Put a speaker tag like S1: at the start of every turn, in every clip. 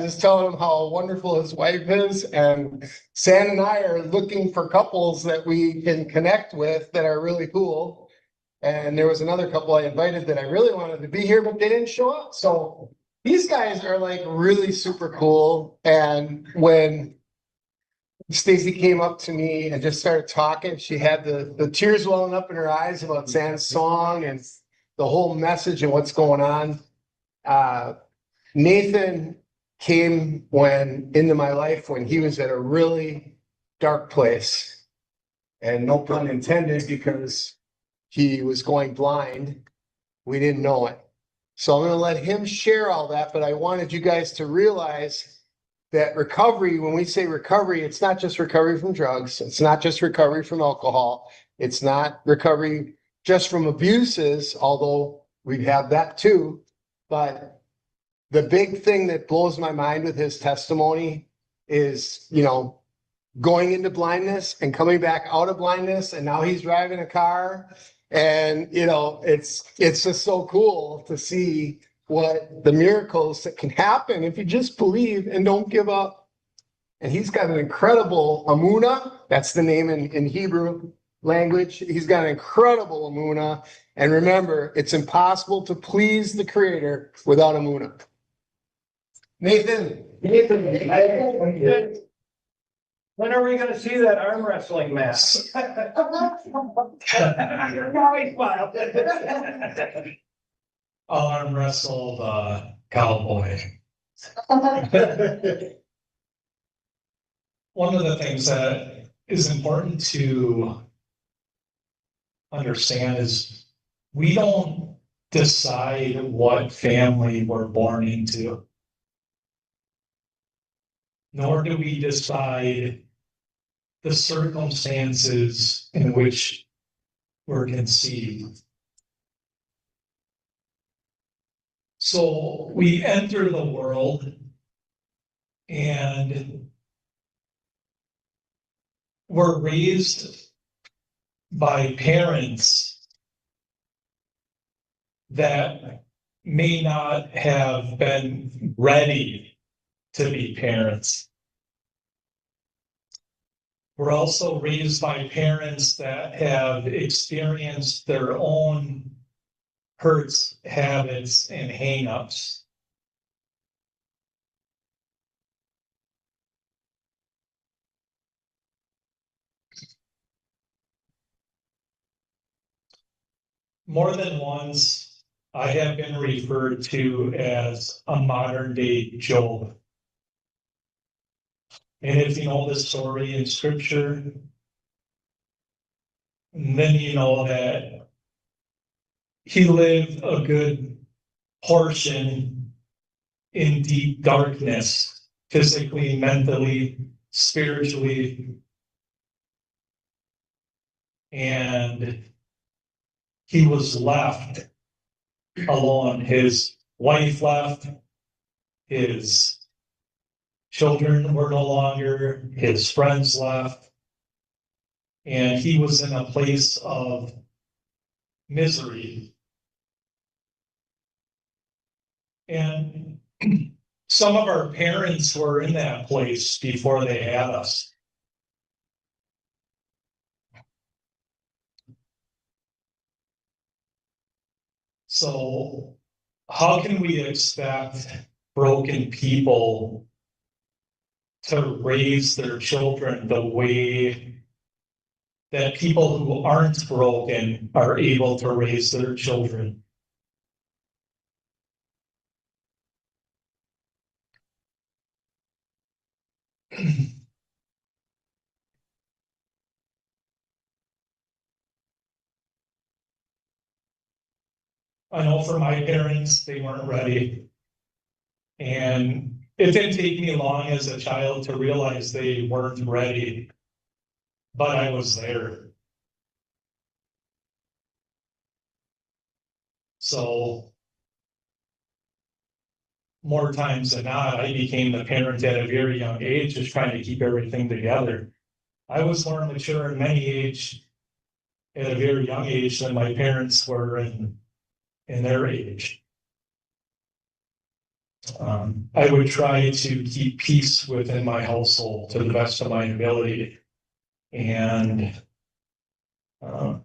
S1: just telling him how wonderful his wife is, and San and I are looking for couples that we can connect with that are really cool. And there was another couple I invited that I really wanted to be here, but they didn't show up. So these guys are like really super cool. And when Stacy came up to me and just started talking, she had the tears welling up in her eyes about San's song and the whole message and what's going on. Nathan came into my life when he was at a really dark place, and no pun intended, because he was going blind. We didn't know it. So I'm going to let him share all that, but I wanted you guys to realize that recovery, when we say recovery, it's not just recovery from drugs. It's not just recovery from alcohol. It's not recovery just from abuses, although we have that too. But the big thing that blows my mind with his testimony is, going into blindness and coming back out of blindness. And now he's driving a car, and, it's just so cool to see what the miracles that can happen if you just believe and don't give up. And he's got an incredible amuna. That's the name in Hebrew language. He's got an incredible amuna. And remember, it's impossible to please the Creator without amuna. Nathan.
S2: When are we gonna see that arm wrestling match?
S3: I'll arm wrestle the cowboy. One of the things that is important to understand is we don't decide what family we're born into, nor do we decide the circumstances in which we're conceived. So we enter the world and we're raised by parents that may not have been ready to be parents. We're also raised by parents that have experienced their own hurts, habits, and hang-ups. More than once, I have been referred to as a modern-day Job. And if you know the story in Scripture, then you know that he lived a good portion in deep darkness, physically, mentally, spiritually. And he was left alone. His wife left, his children were no longer, his friends left, and he was in a place of misery. And some of our parents were in that place before they had us. So how can we expect broken people to raise their children the way that people who aren't broken are able to raise their children? I know for my parents, they weren't ready. And it didn't take me long as a child to realize they weren't ready, but I was there. So more times than not, I became the parent at a very young age, just trying to keep everything together. I was more mature in many age at a very young age than my parents were in their age. I would try to keep peace within my household to the best of my ability. And I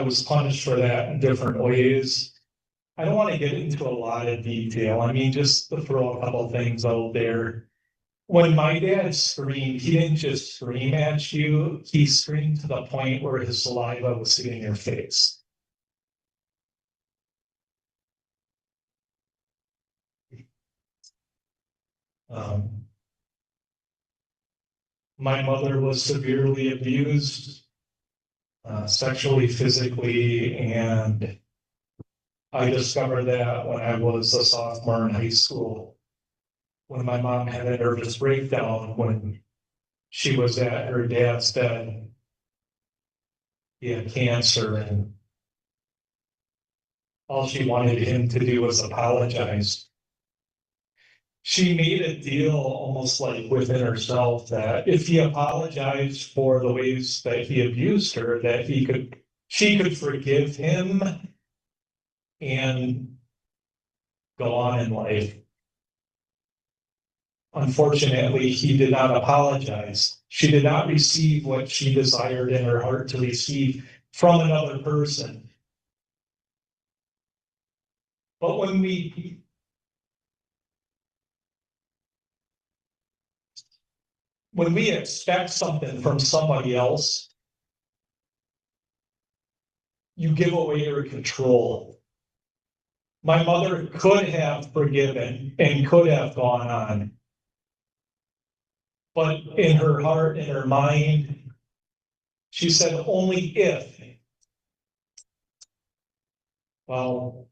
S3: was punished for that in different ways. I don't want to get into a lot of detail. I mean, just to throw a couple things out there. When my dad screamed, he didn't just scream at you, he screamed to the point where his saliva was hitting your face. My mother was severely abused, sexually, physically, and I discovered that when I was a sophomore in high school, when my mom had a nervous breakdown when she was at her dad's bed. He had cancer, and all she wanted him to do was apologize. She made a deal almost like within herself that if he apologized for the ways that he abused her, that she could forgive him and go on in life. Unfortunately, he did not apologize. She did not receive what she desired in her heart to receive from another person. But when we expect something from somebody else, you give away your control. My mother could have forgiven and could have gone on. But in her heart, in her mind, she said, only if. Well,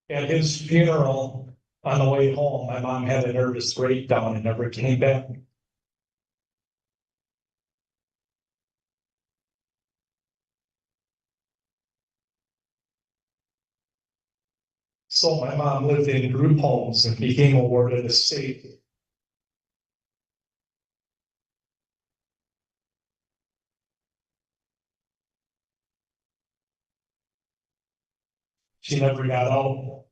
S3: at his funeral on the way home, my mom had a nervous breakdown and never came back. So my mom lived in group homes and became awarded a estate. She never got out.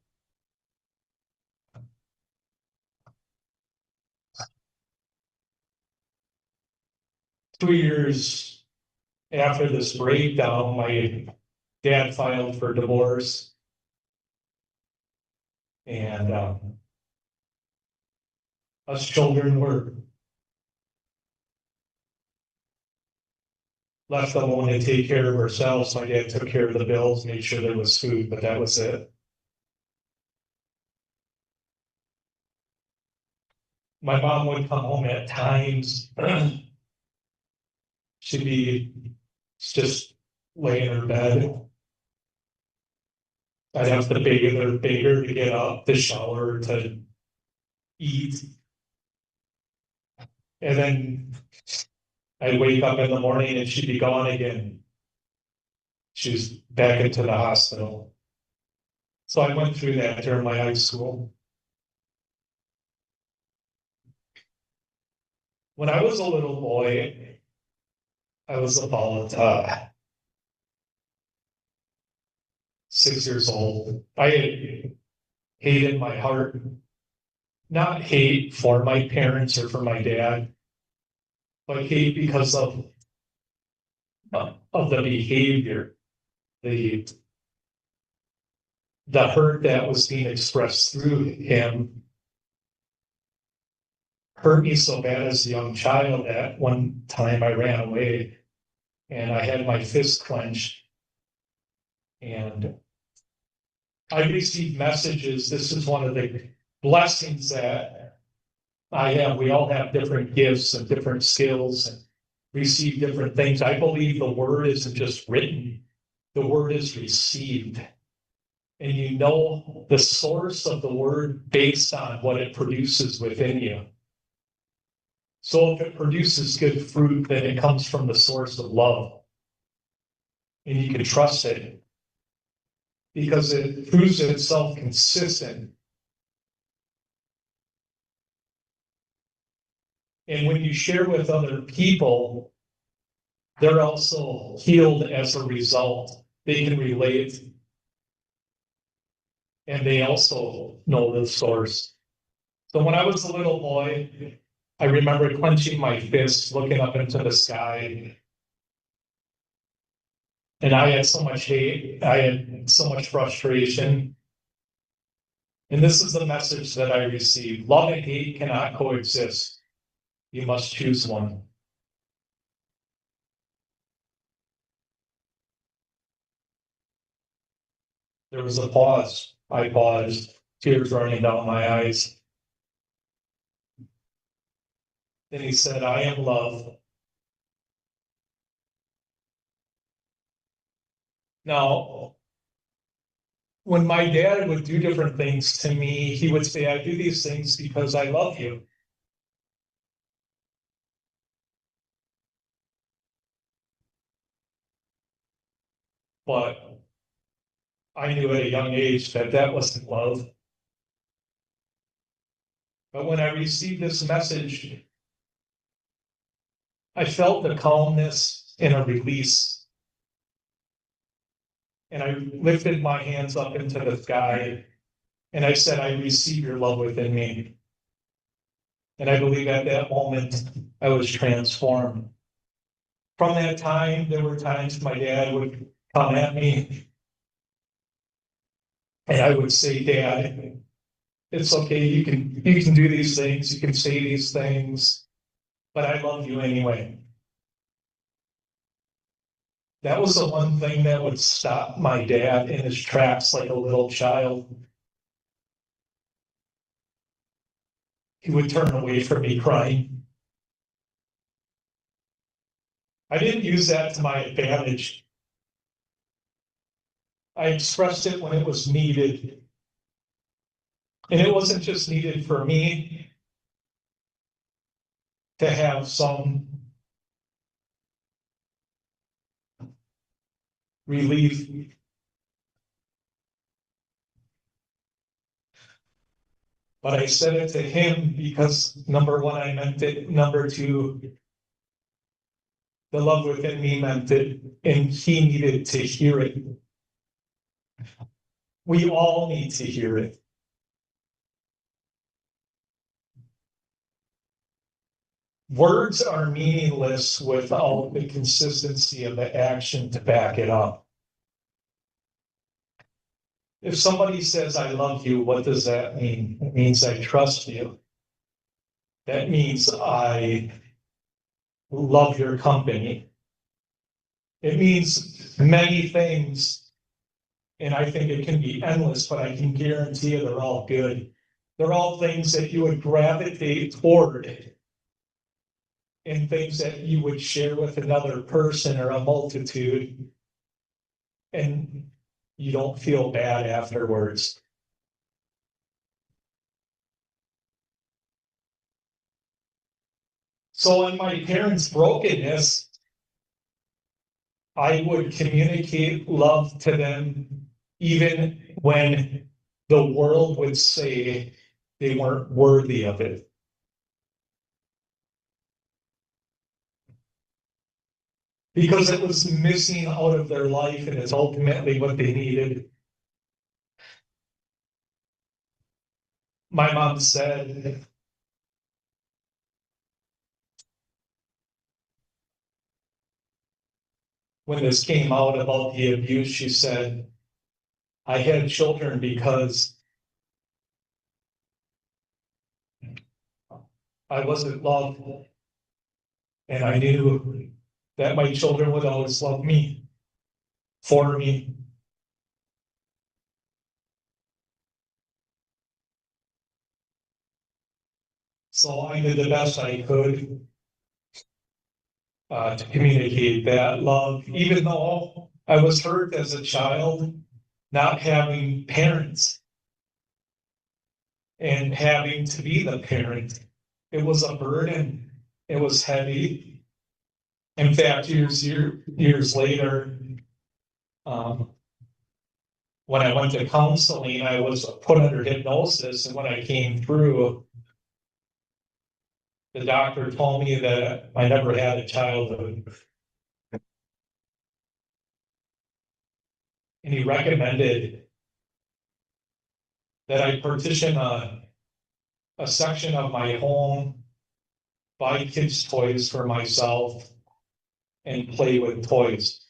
S3: Two years after this breakdown, my dad filed for divorce. And us children were left alone to take care of ourselves. My dad took care of the bills, made sure there was food, but that was it. My mom would come home at times. She'd be just laying in her bed. I'd have to beg her to get up, to shower, to eat. And then I'd wake up in the morning and she'd be gone again. She was back into the hospital. So I went through that during my high school. When I was a little boy, I was about 6 years old. I had hate in my heart, not hate for my parents or for my dad, but hate because of the behavior, the hurt that was being expressed through him hurt me so bad as a young child that one time I ran away and I had my fist clenched and I received messages. This is one of the blessings that I have. We all have different gifts and different skills and receive different things. I believe the word isn't just written, the word is received. And you know the source of the word based on what it produces within you. So if it produces good fruit, then it comes from the source of love. And you can trust it because it proves itself consistent. And when you share with other people, they're also healed as a result. They can relate. and they also know the source. So when I was a little boy, I remember clenching my fists, looking up into the sky. And I had so much hate, I had so much frustration. And this is the message that I received: love and hate cannot coexist. You must choose one. There was a pause. I paused, tears running down my eyes. Then he said, I am love. Now, when my dad would do different things to me, he would say, I do these things because I love you. But I knew at a young age that that wasn't love. But when I received this message, I felt the calmness and a release. And I lifted my hands up into the sky and I said, I receive your love within me. And I believe at that moment I was transformed. From that time, there were times my dad would come at me and I would say, Dad, it's okay, you can do these things, you can say these things, but I love you anyway. That was the one thing that would stop my dad in his tracks like a little child. He would turn away from me crying. I didn't use that to my advantage. I expressed it when it was needed. And it wasn't just needed for me to have some relief. But I said it to him because number one, I meant it. Number two, the love within me meant it, and he needed to hear it. We all need to hear it. Words are meaningless without the consistency of the action to back it up. If somebody says, I love you, what does that mean? It means I trust you. That means I love your company. It means many things, and I think it can be endless, but I can guarantee you they're all good. They're all things that you would gravitate toward, and things that you would share with another person or a multitude, and you don't feel bad afterwards. So in my parents' brokenness, I would communicate love to them even when the world would say they weren't worthy of it. Because it was missing out of their life and it's ultimately what they needed. My mom said, when this came out about the abuse, she said, I had children because I wasn't loved, and I knew that my children would always love me, for me. So I did the best I could to communicate that love, even though I was hurt as a child, not having parents and having to be the parent. It was a burden. It was heavy. In fact, years later, when I went to counseling, I was put under hypnosis, and when I came through, the doctor told me that I never had a childhood. And he recommended that I partition a section of my home, buy kids' toys for myself, and play with toys.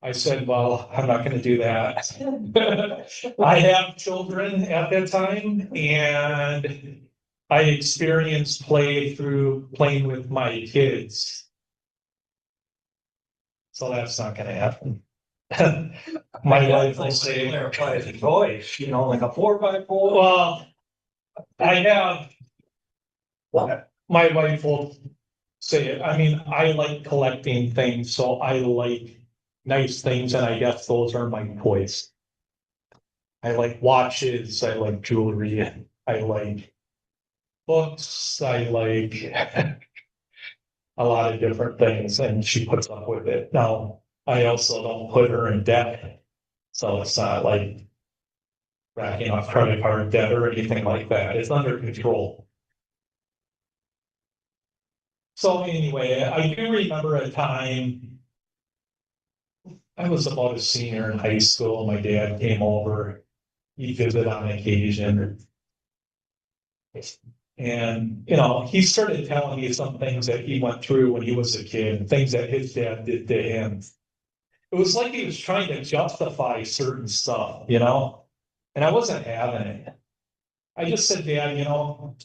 S3: I said, well, I'm not gonna do that. I have children at that time, and I experienced play through playing with my kids. So that's not gonna happen. My wife will say,
S2: Clarify the toys, you know, like a 4x4.
S3: well, I have, my wife will say it. I mean, I like collecting things, so I like nice things, and I guess those are my toys. I like watches, I like jewelry, I like books, I like a lot of different things, and she puts up with it. Now, I also don't put her in debt, so it's not like racking off credit card debt or anything like that. It's under control. So anyway, I do remember a time I was about a senior in high school. My dad came over. He visited on occasion. And, you know, he started telling me some things that he went through when he was a kid, things that his dad did to him. It was like he was trying to justify certain stuff, you know? And I wasn't having it. I just said, Dad, you know,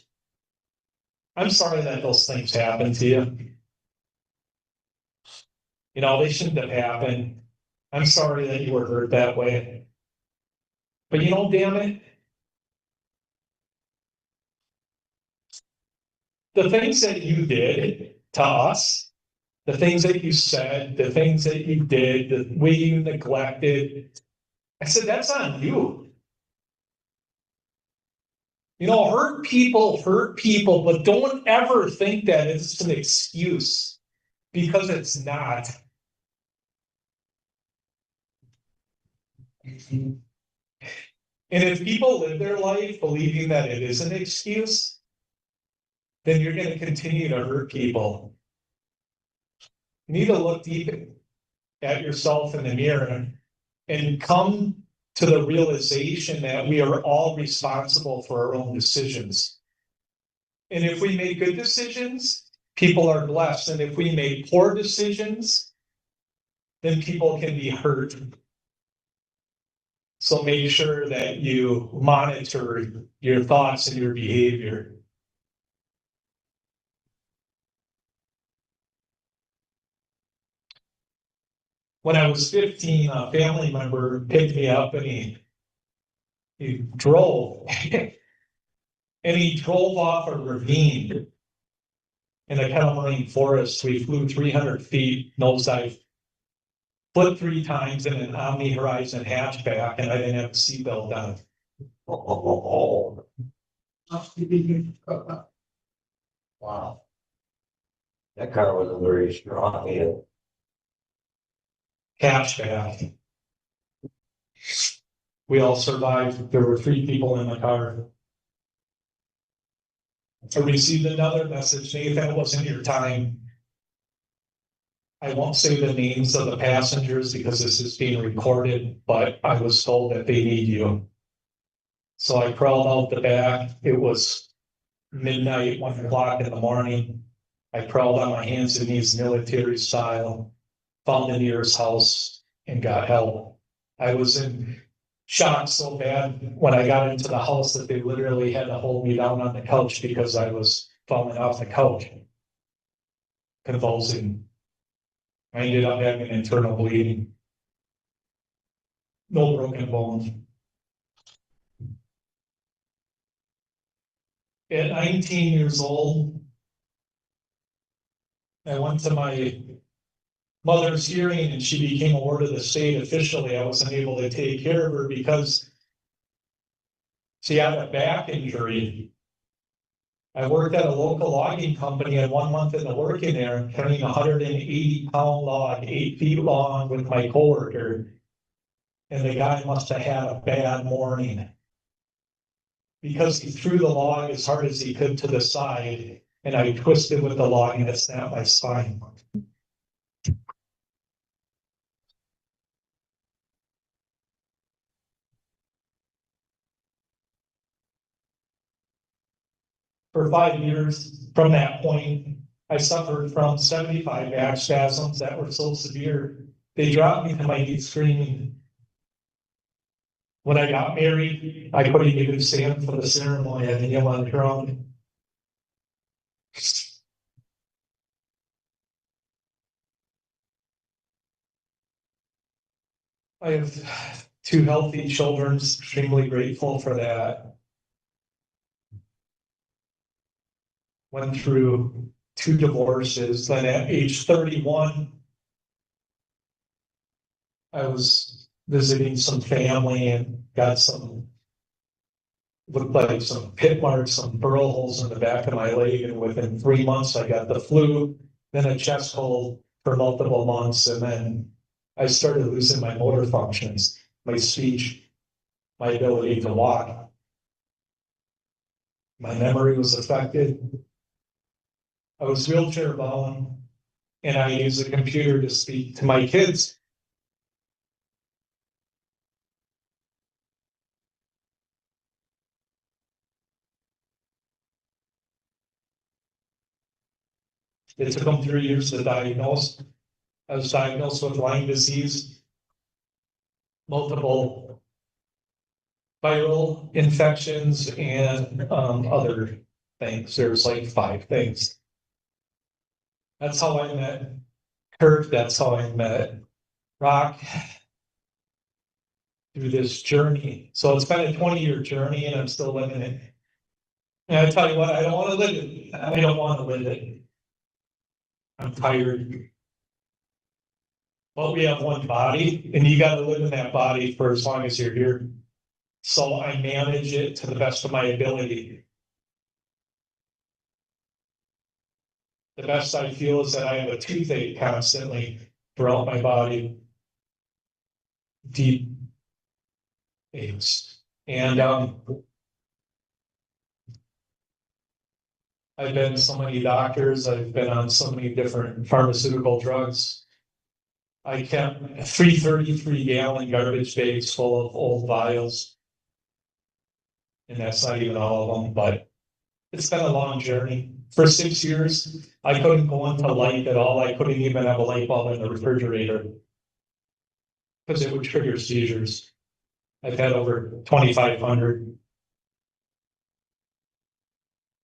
S3: I'm sorry that those things happened to you. You know, they shouldn't have happened. I'm sorry that you were hurt that way. But you know, damn it, the things that you did to us, the things that you said, the things that you did, the way you neglected, I said, that's on you. You know, hurt people, but don't ever think that it's an excuse, because it's not. And if people live their life believing that it is an excuse, then you're going to continue to hurt people. You need to look deep at yourself in the mirror and come to the realization that we are all responsible for our own decisions. And if we make good decisions, people are blessed. And if we make poor decisions, then people can be hurt. So make sure that you monitor your thoughts and your behavior. When I was 15, a family member picked me up, and he drove. And he drove off a ravine in the Kettle Moraine Forest. We flew 300 feet, nosedive, flipped 3 times in an Omni Horizon hatchback, and I didn't have a seatbelt on.
S2: Wow. That car wasn't very strong either.
S3: Hatchback. We all survived. There were 3 people in the car. I received another message, Nathan, it wasn't your time. I won't say the names of the passengers because this is being recorded, but I was told that they need you. So I crawled out the back. It was midnight, 1 o'clock in the morning. I crawled on my hands and knees, military style, found the nearest house and got help. I was in shock so bad when I got into the house that they literally had to hold me down on the couch because I was falling off the couch, convulsing. I ended up having internal bleeding. No broken bones. At 19 years old, I went to my mother's hearing and she became a ward of the state officially. I wasn't able to take care of her because she had a back injury. I worked at a local logging company, and 1 month into working there, carrying a 180-pound log, 8 feet long, with my coworker. And the guy must have had a bad morning because he threw the log as hard as he could to the side, and I twisted with the log and it snapped my spine. For 5 years from that point, I suffered from 75 back spasms that were so severe, they dropped me to my knees screaming. When I got married, I couldn't even stand for the ceremony. I had to kneel on the ground. I have 2 healthy children, extremely grateful for that. Went through 2 divorces. Then at age 31, I was visiting some family and got looked like some pit marks, some burl holes in the back of my leg. And within 3 months, I got the flu, then a chest cold for multiple months. And then I started losing my motor functions, my speech, my ability to walk. My memory was affected. I was wheelchair bound, and I used a computer to speak to my kids. It took them 3 years to diagnose. I was diagnosed with Lyme disease, multiple viral infections, and other things. There's like 5 things. That's how I met Kurt. That's how I met Rock through this journey. So it's been a 20-year journey, and I'm still living it. And I tell you what, I don't want to live it. I don't want to live it. I'm tired. But we have one body, and you got to live in that body for as long as you're here. So I manage it to the best of my ability. The best I feel is that I have a toothache constantly throughout my body. Deep aches. And I've been to so many doctors. I've been on so many different pharmaceutical drugs. I kept 333-gallon garbage bags full of old vials. And that's not even all of them, but it's been a long journey. For 6 years, I couldn't go into light at all. I couldn't even have a light bulb in the refrigerator because it would trigger seizures. I've had over 2,500.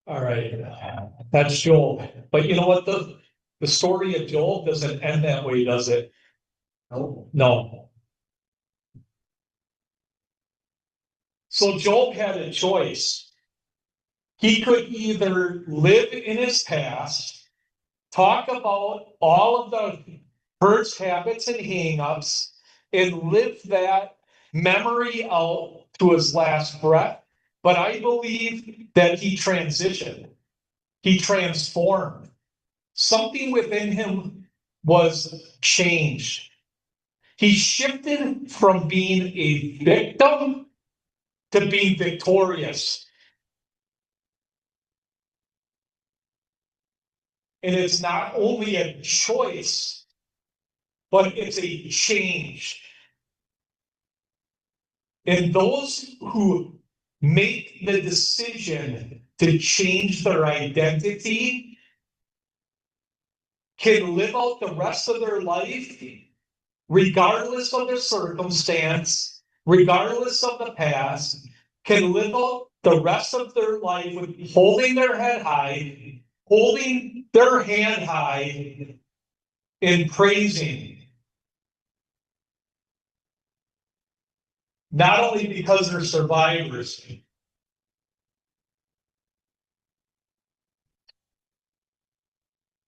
S3: All right, that's Joel. But you know what? The story of Joel doesn't end that way, does it? No. So Joel had a choice. He could either live in his past, talk about all of the hurts, habits, and hang-ups, and live that memory out to his last breath. But I believe that he transitioned. He transformed. Something within him was changed. He shifted from being a victim to being victorious. And it's not only a choice, but it's a change. And those who make the decision to change their identity can live out the rest of their life, regardless of the circumstance, regardless of the past, can live out the rest of their life with holding their head high, holding their hand high, and praising. Not only because they're survivors,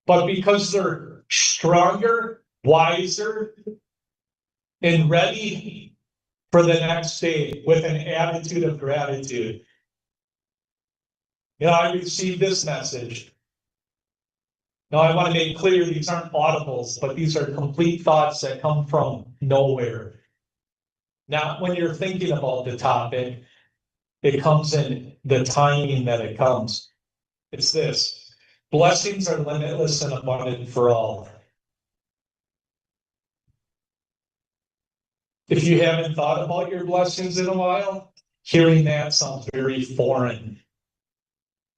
S3: but because they're stronger, wiser, and ready for the next day with an attitude of gratitude. You know, I received this message. Now, I want to make clear these aren't audibles, but these are complete thoughts that come from nowhere. Now, when you're thinking about the topic, it comes in the timing that it comes. It's this: blessings are limitless and abundant for all. If you haven't thought about your blessings in a while, hearing that sounds very foreign.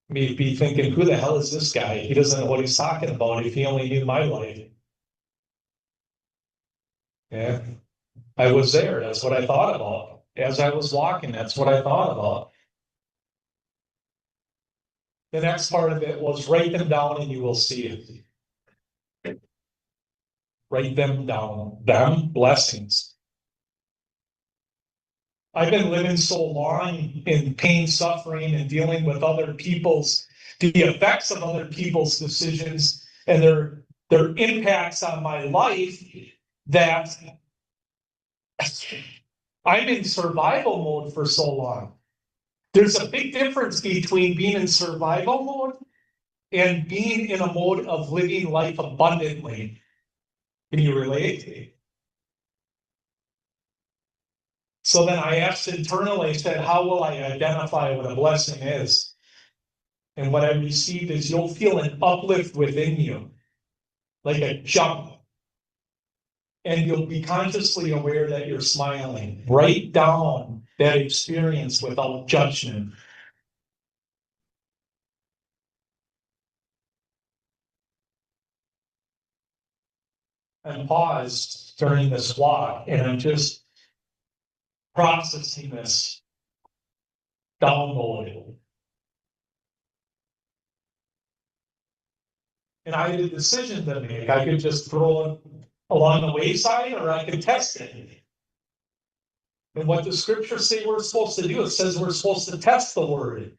S3: may be thinking, who the hell is this guy? He doesn't know what he's talking about if he only knew my life. Yeah, I was there. That's what I thought about. As I was walking, that's what I thought about. The next part of it was write them down and you will see it. Write them down. Them blessings. I've been living so long in pain, suffering, and dealing with the effects of other people's decisions and their impacts on my life that I'm in survival mode for so long. There's a big difference between being in survival mode and being in a mode of living life abundantly. Can you relate? So then I asked internally, I said, how will I identify what a blessing is? And what I received is you'll feel an uplift within you, like a jump. And you'll be consciously aware that you're smiling. Write down that experience without judgment. I'm paused during this walk and I'm just processing this download. And I had a decision to make. I could just throw it along the wayside or I could test it. And what the scriptures say we're supposed to do, it says we're supposed to test the word.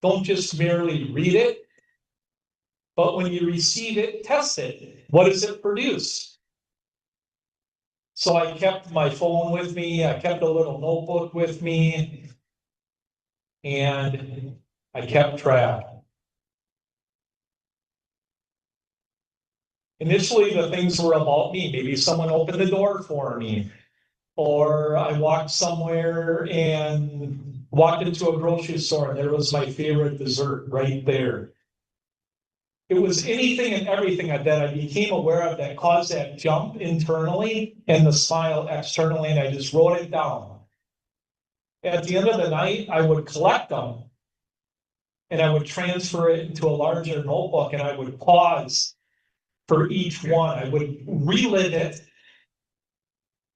S3: Don't just merely read it, but when you receive it, test it. What does it produce? So I kept my phone with me. I kept a little notebook with me. And I kept track. Initially, the things were about me. Maybe someone opened the door for me. Or I walked somewhere and walked into a grocery store and there was my favorite dessert right there. It was anything and everything that I became aware of that caused that jump internally and the smile externally, and I just wrote it down. At the end of the night, I would collect them and I would transfer it into a larger notebook and I would pause for each one. I would relive it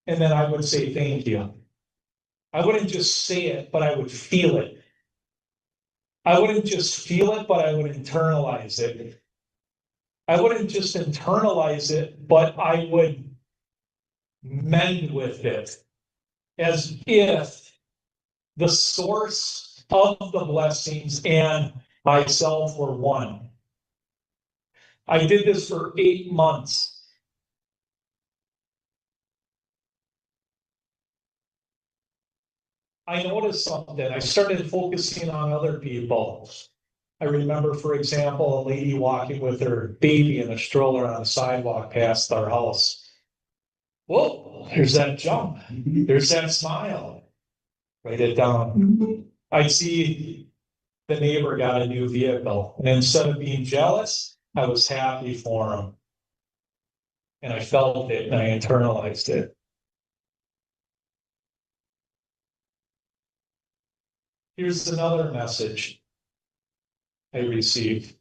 S3: and then I would say thank you. I wouldn't just say it, but I would feel it. I wouldn't just feel it, but I would internalize it. I wouldn't just internalize it, but I would mend with it as if the source of the blessings and myself were one. I did this for 8 months. I noticed something. I started focusing on other people. I remember, for example, a lady walking with her baby in a stroller on the sidewalk past our house. Whoa, there's that jump. There's that smile. Write it down. I see the neighbor got a new vehicle. And instead of being jealous, I was happy for him. And I felt it and I internalized it. Here's another message I received.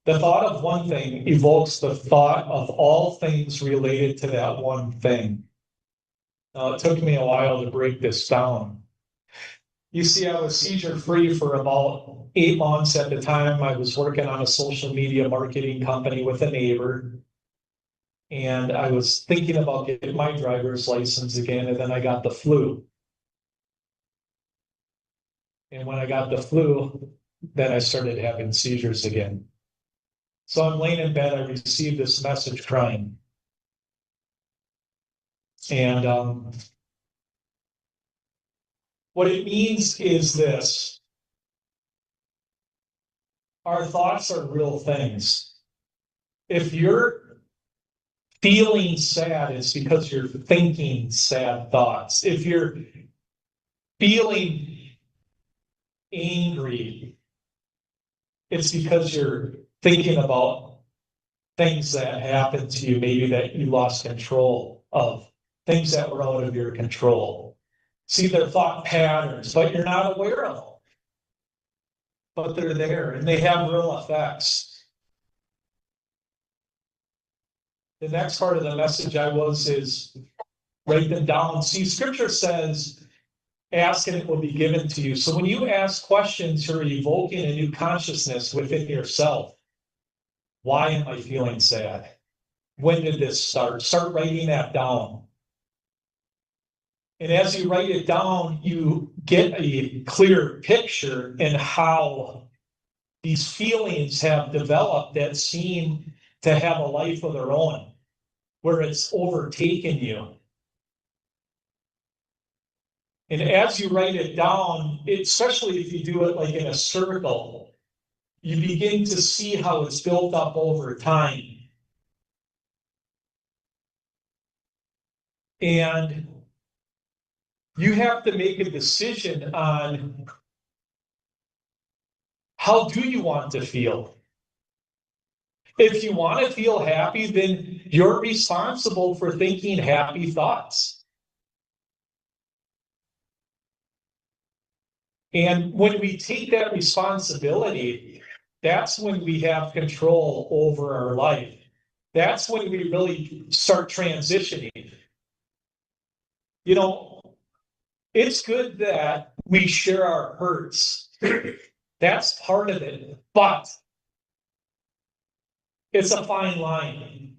S3: The thought of one thing evokes the thought of all things related to that one thing. Now, it took me a while to break this down. You see, I was seizure-free for about 8 months at the time. I was working on a social media marketing company with a neighbor. And I was thinking about getting my driver's license again, and then I got the flu. And when I got the flu, then I started having seizures again. So I'm laying in bed, I received this message crying. And what it means is this. Our thoughts are real things. If you're feeling sad, it's because you're thinking sad thoughts. If you're feeling angry, it's because you're thinking about things that happened to you, maybe that you lost control of, things that were out of your control. See, they're thought patterns, but you're not aware of them. but they're there and they have real effects. The next part of the message is write them down. See, scripture says, ask and it will be given to you. So when you ask questions, you're evoking a new consciousness within yourself. Why am I feeling sad? When did this start? Start writing that down. And as you write it down, you get a clear picture in how these feelings have developed that seem to have a life of their own, where it's overtaken you. And as you write it down, especially if you do it like in a circle, you begin to see how it's built up over time. And you have to make a decision on how do you want to feel. If you want to feel happy, then you're responsible for thinking happy thoughts. And when we take that responsibility, that's when we have control over our life. That's when we really start transitioning. You know, it's good that we share our hurts. That's part of it. But it's a fine line.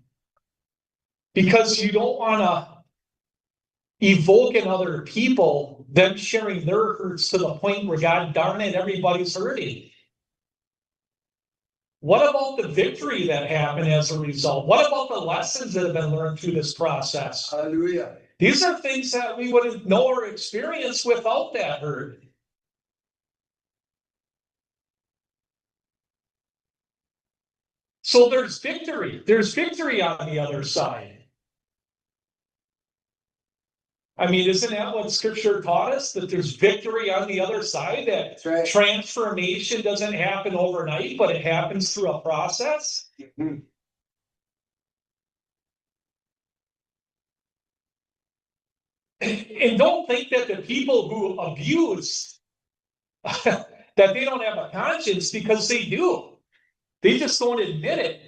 S3: Because you don't want to evoke in other people them sharing their hurts to the point where, God darn it, everybody's hurting. What about the victory that happened as a result? What about the lessons that have been learned through this process?
S1: Hallelujah.
S3: These are things that we wouldn't know or experience without that hurt. So there's victory. There's victory on the other side. I mean, isn't that what scripture taught us? That there's victory on the other side, that
S1: That's right.
S3: transformation doesn't happen overnight, but it happens through a process.
S1: Mhm.
S3: And don't think that the people who abuse, that they don't have a conscience, because they do. They just don't admit it.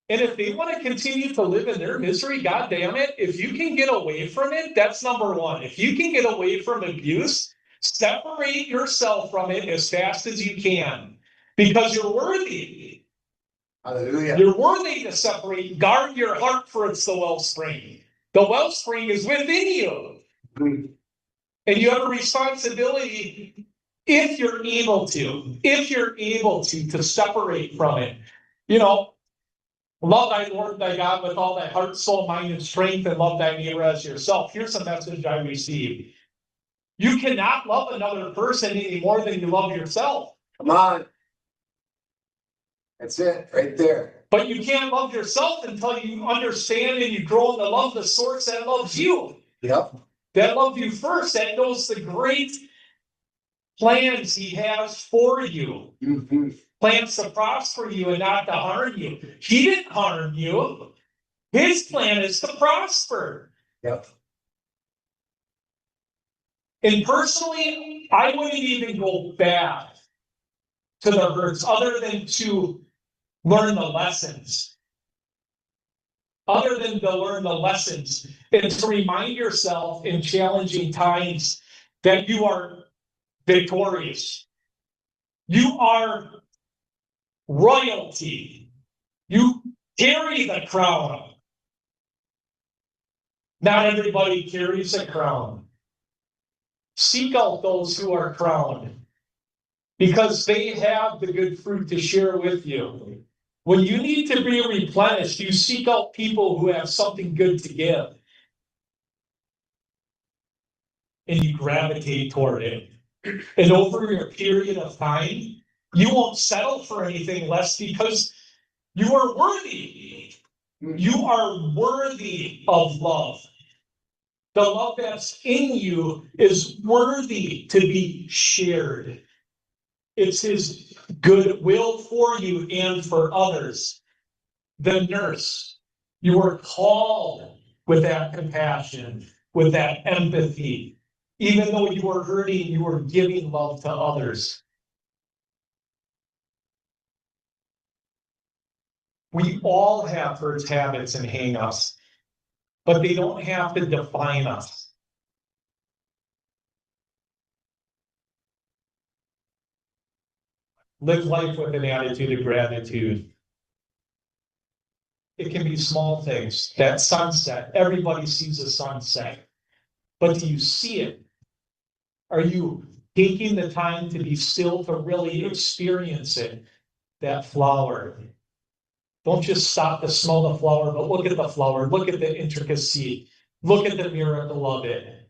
S3: And if they want to continue to live in their misery, God damn it, if you can get away from it, that's number one. If you can get away from abuse, separate yourself from it as fast as you can, because you're worthy.
S1: Hallelujah.
S3: You're worthy to separate. Guard your heart, for it's the wellspring. The wellspring is within you.
S1: Mhm.
S3: And you have a responsibility, if you're able to separate from it. You know, love thy Lord thy God with all thy heart, soul, mind, and strength, and love thy neighbor as yourself. Here's a message I received. You cannot love another person any more than you love yourself.
S1: Come on. That's it, right there.
S3: But you can't love yourself until you understand and you grow in the love of the source that loves you.
S1: Yep.
S3: That loved you first, that knows the great plans he has for you.
S1: Mhm.
S3: Plans to prosper you and not to harm you. He didn't harm you. His plan is to prosper.
S1: Yep.
S3: And personally, I wouldn't even go back to the hurts other than to learn the lessons. Other than to learn the lessons and to remind yourself in challenging times that you are victorious. You are royalty. You carry the crown. Not everybody carries a crown. Seek out those who are crowned, because they have the good fruit to share with you. When you need to be replenished, you seek out people who have something good to give. And you gravitate toward it. And over a period of time, you won't settle for anything less, because you are worthy. You are worthy of love. The love that's in you is worthy to be shared. It's his goodwill for you and for others. The nurse, you are called with that compassion, with that empathy. Even though you are hurting, you are giving love to others. We all have hurts, habits, and hang-ups, but they don't have to define us. Live life with an attitude of gratitude. It can be small things. That sunset, everybody sees a sunset, but do you see it? Are you taking the time to be still to really experience it? That flower. Don't just stop to smell the flower, but look at the flower, look at the intricacy, look at the miracle of it.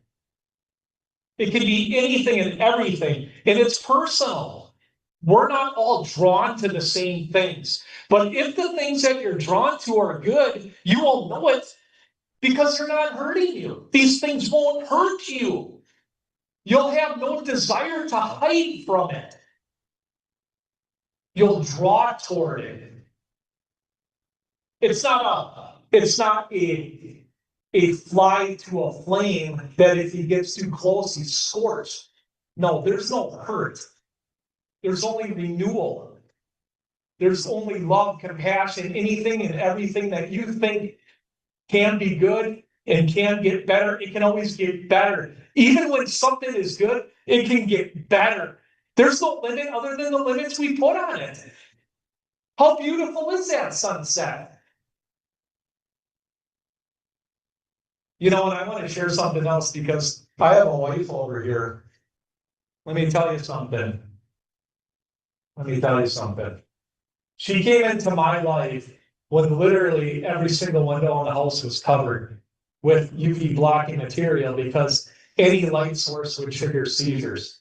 S3: It can be anything and everything, and it's personal. We're not all drawn to the same things, but if the things that you're drawn to are good, you will know it because they're not hurting you. These things won't hurt you. You'll have no desire to hide from it. You'll draw toward it. It's not a fly to a flame that if he gets too close, he's scorched. No, there's no hurt. There's only renewal. There's only love, compassion, anything and everything that you think can be good and can get better. It can always get better. Even when something is good, it can get better. There's no limit other than the limits we put on it. How beautiful is that sunset? You know, and I want to share something else because I have a wife over here. Let me tell you something. She came into my life when literally every single window in the house was covered with UV blocking material because any light source would trigger seizures.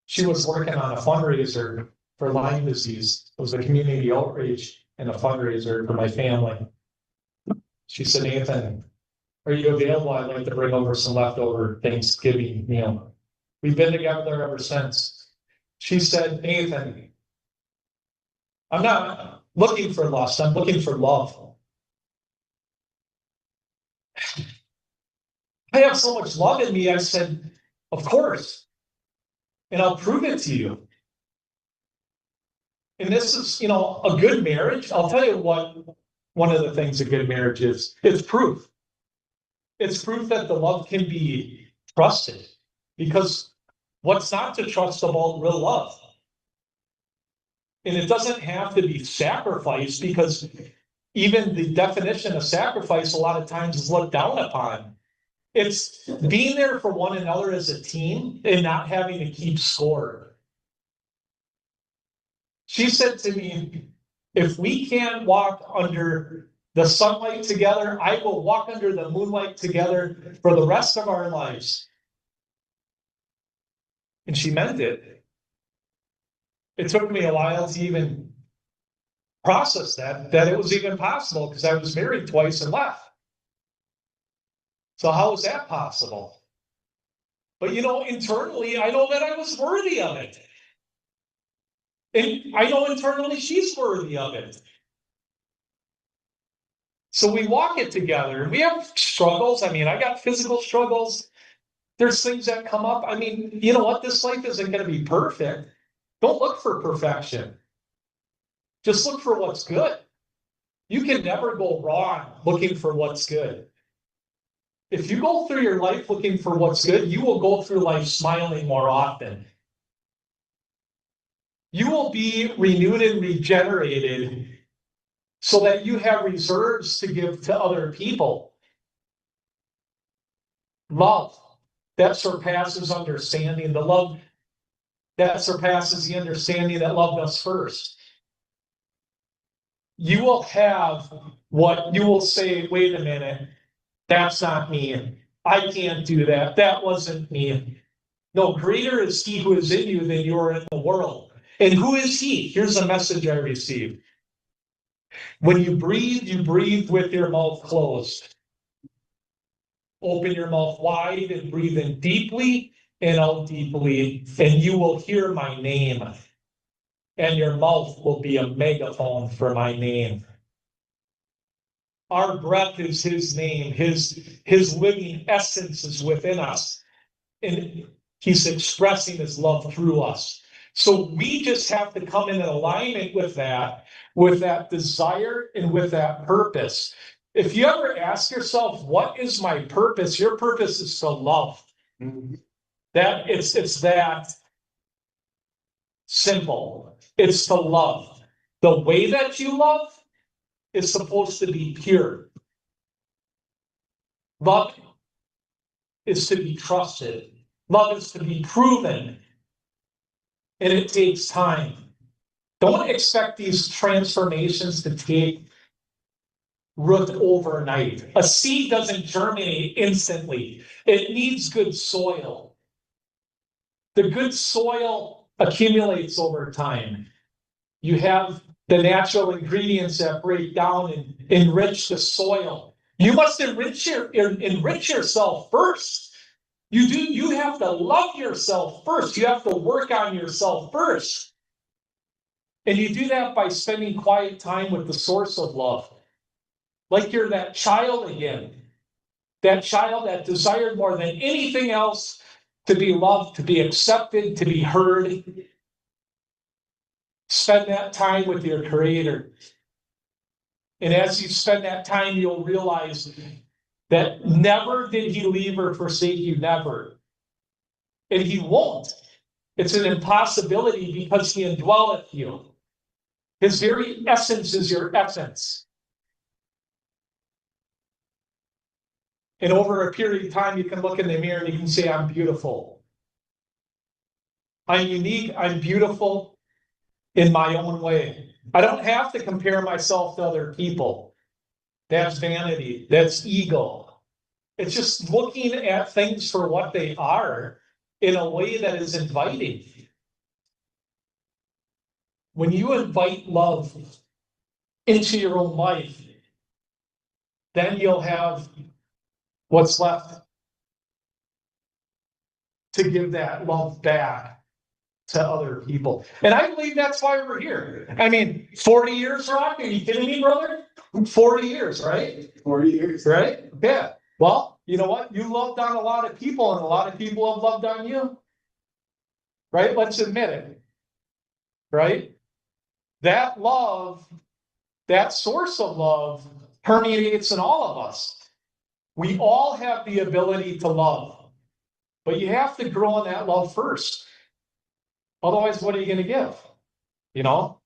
S3: She was working on a fundraiser for Lyme disease. It was a community outreach and a fundraiser for my family. She said, Nathan, are you available? I'd like to bring over some leftover Thanksgiving meal. We've been together ever since. She said, Nathan, I'm not looking for lust, I'm looking for love. I have so much love in me. I said, of course. And I'll prove it to you. And this is, a good marriage. I'll tell you what, one of the things a good marriage is, it's proof. It's proof that the love can be trusted. Because what's not to trust about real love? And it doesn't have to be sacrifice because even the definition of sacrifice a lot of times is looked down upon. It's being there for one another as a team and not having to keep score. She said to me, if we can't walk under the sunlight together, I will walk under the moonlight together for the rest of our lives. And she meant it. It took me a while to even process that it was even possible because I was married twice and left. So how is that possible? But internally, I know that I was worthy of it. And I know internally she's worthy of it. So we walk it together. We have struggles. I got physical struggles. There's things that come up. You know what? This life isn't going to be perfect. Don't look for perfection. Just look for what's good. You can never go wrong looking for what's good. If you go through your life looking for what's good, you will go through life smiling more often. You will be renewed and regenerated so that you have reserves to give to other people. Love that surpasses understanding, the love that surpasses the understanding that loved us first. You will have what you will say, wait a minute, that's not me. I can't do that. That wasn't me. No, greater is he who is in you than you are in the world. And who is he? Here's a message I received. When you breathe with your mouth closed. Open your mouth wide and breathe in deeply and out deeply, and you will hear my name. And your mouth will be a megaphone for my name. Our breath is his name. His living essence is within us. And he's expressing his love through us. So we just have to come in alignment with that desire and with that purpose. If you ever ask yourself, what is my purpose? Your purpose is to love. That it's that simple. It's to love. The way that you love is supposed to be pure. Love is to be trusted. Love is to be proven. And it takes time. Don't expect these transformations to take root overnight. A seed doesn't germinate instantly. It needs good soil. The good soil accumulates over time. You have the natural ingredients that break down and enrich the soil. You must enrich yourself first. You have to love yourself first. You have to work on yourself first. And you do that by spending quiet time with the source of love. Like you're that child again. That child that desired more than anything else to be loved, to be accepted, to be heard. Spend that time with your Creator. And as you spend that time, you'll realize that never did He leave or forsake you, never. And He won't. It's an impossibility because He indwelleth you. His very essence is your essence. And over a period of time, you can look in the mirror and you can say, I'm beautiful. I'm unique, I'm beautiful in my own way. I don't have to compare myself to other people. That's vanity, that's ego. It's just looking at things for what they are in a way that is inviting. When you invite love into your own life, then you'll have what's left to give that love back to other people. And I believe that's why we're here. I mean, 40 years, Rock? Are you kidding me, brother? 40 years, right?
S1: 40 years.
S3: Right? Yeah. Well, you know what? You loved on a lot of people, and a lot of people have loved on you. Right? Let's admit it. Right? That love, that source of love, permeates in all of us. We all have the ability to love, but you have to grow in that love first. Otherwise, what are you going to give? You know?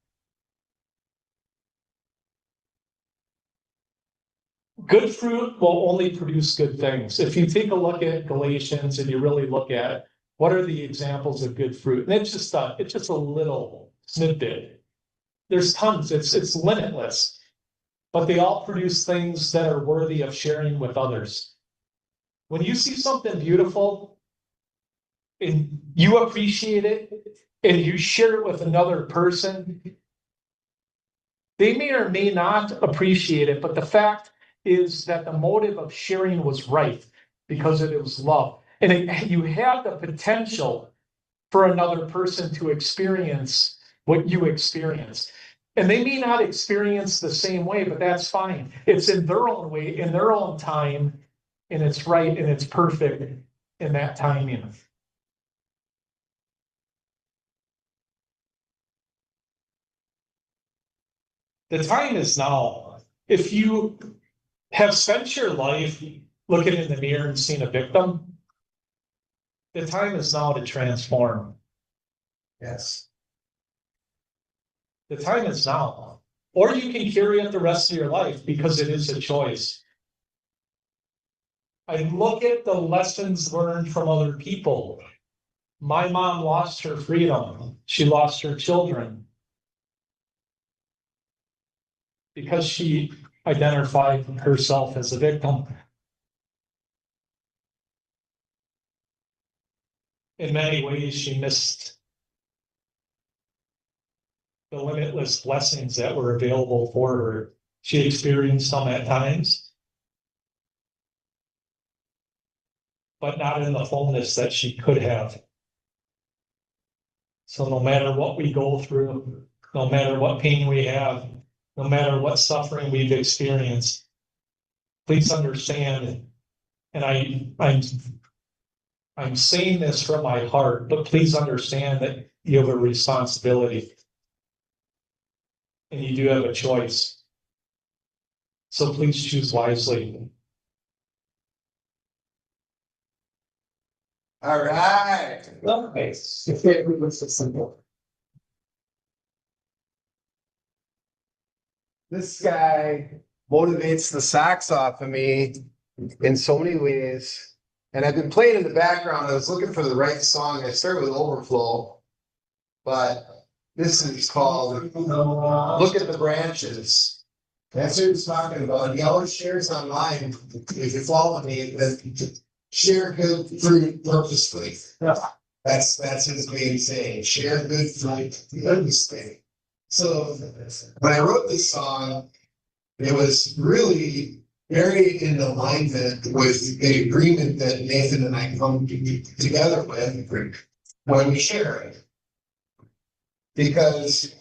S3: Good fruit will only produce good things. If you take a look at Galatians and you really look at what are the examples of good fruit, and it's just a little snippet. There's tons. It's limitless, but they all produce things that are worthy of sharing with others. When you see something beautiful and you appreciate it and you share it with another person, they may or may not appreciate it, but the fact is that the motive of sharing was right because it was love. And you have the potential for another person to experience what you experienced. And they may not experience the same way, but that's fine. It's in their own way, in their own time, and it's right and it's perfect in that timing. The time is now. If you have spent your life looking in the mirror and seeing a victim, the time is now to transform.
S1: Yes.
S3: The time is now. Or you can carry it the rest of your life because it is a choice. I look at the lessons learned from other people. My mom lost her freedom. She lost her children because she identified herself as a victim. In many ways, she missed the limitless blessings that were available for her. She experienced some at times, but not in the fullness that she could have. So no matter what we go through, no matter what pain we have, no matter what suffering we've experienced, please understand, and I'm saying this from my heart, but please understand that you have a responsibility. And you do have a choice. So please choose wisely.
S1: All right.
S2: Nice.
S1: This guy motivates the socks off of me in so many ways. And I've been playing in the background. I was looking for the right song. I started with Overflow, but this is called Look at the Branches. That's what he's talking about. He always shares online, if you follow me, that share good fruit purposefully. That's his main saying. Share good fruit purposefully. So when I wrote this song, it was really very in alignment with the agreement that Nathan and I come together with when we share it. Because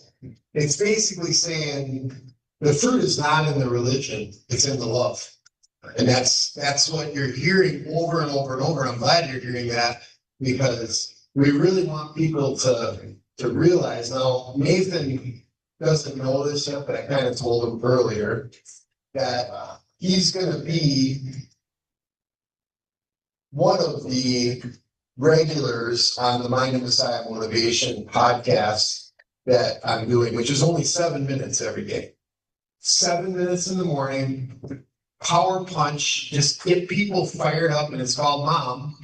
S1: it's basically saying the fruit is not in the religion, it's in the love. And that's what you're hearing over and over and over. And I'm glad you're hearing that because we really want people to realize. Now, Nathan doesn't know this yet, but I kind of told him earlier that he's going to be one of the regulars on the Mind of Messiah Motivation podcast that I'm doing, which is only 7 minutes every day. 7 minutes in the morning, power punch, just get people fired up, and it's called Mom.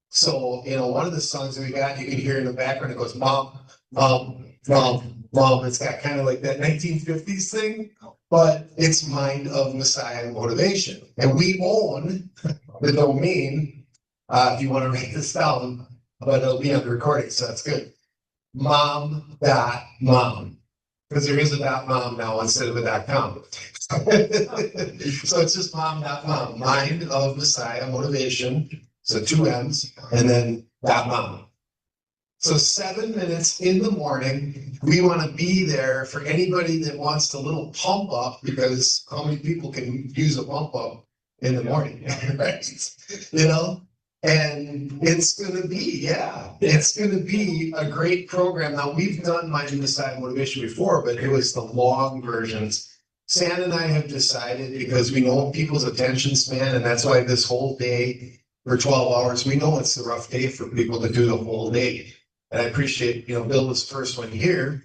S1: So, one of the songs that we got, you can hear in the background, it goes, Mom, Mom, Mom, Mom. It's got kind of like that 1950s thing, but it's Mind of Messiah Motivation. And we own the domain, if you want to write this down, but it'll be on the recording, so that's good. Mom.Mom. Because there is a .mom now instead of a .com. So it's just Mom.Mom. Mind of Messiah Motivation. So 2 M's and then .mom. So 7 minutes in the morning, we want to be there for anybody that wants a little pump up, because how many people can use a pump up in the morning, right? And it's going to be, it's going to be a great program. Now, we've done Mind of Messiah Motivation before, but it was the long versions. Sam and I have decided, because we know people's attention span, and that's why this whole day for 12 hours, we know it's a rough day for people to do the whole day. And I appreciate, Bill was the first one here,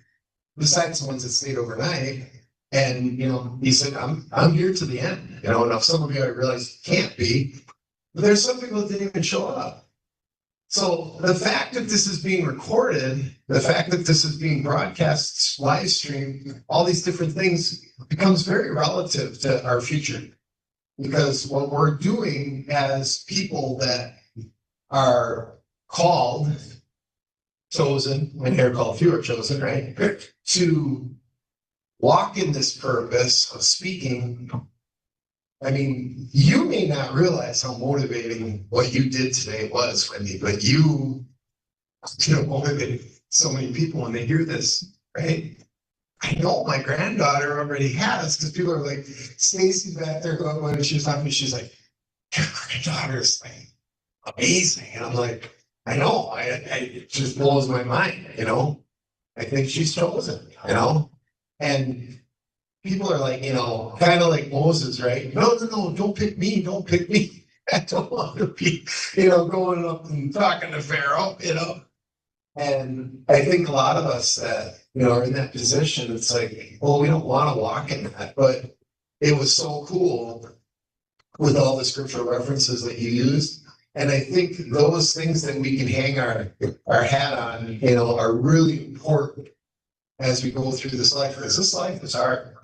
S1: besides the ones that stayed overnight. And, he said, I'm here to the end. Now some of you I realize can't be, but there's some people that didn't even show up. So the fact that this is being recorded, the fact that this is being broadcast, live streamed, all these different things becomes very relative to our future. Because what we're doing as people that are called, chosen, when they're called, few are chosen, right? To walk in this purpose of speaking. I mean, you may not realize how motivating what you did today was, Wendy, but you motivated so many people when they hear this, right? I know my granddaughter already has, because people are like, Stacy's back there going, when she was talking to me, she's like, your granddaughter's like amazing. And I'm like, I know, it just blows my mind, I think she's chosen, and people are like, kind of like Moses, right? No, don't pick me, don't pick me. I don't want to be, going up and talking to Pharaoh, And I think a lot of us that, are in that position, it's like, well, we don't want to walk in that, but it was so cool with all the scriptural references that you used. And I think those things that we can hang our hat on, are really important as we go through this life, because this life is hard.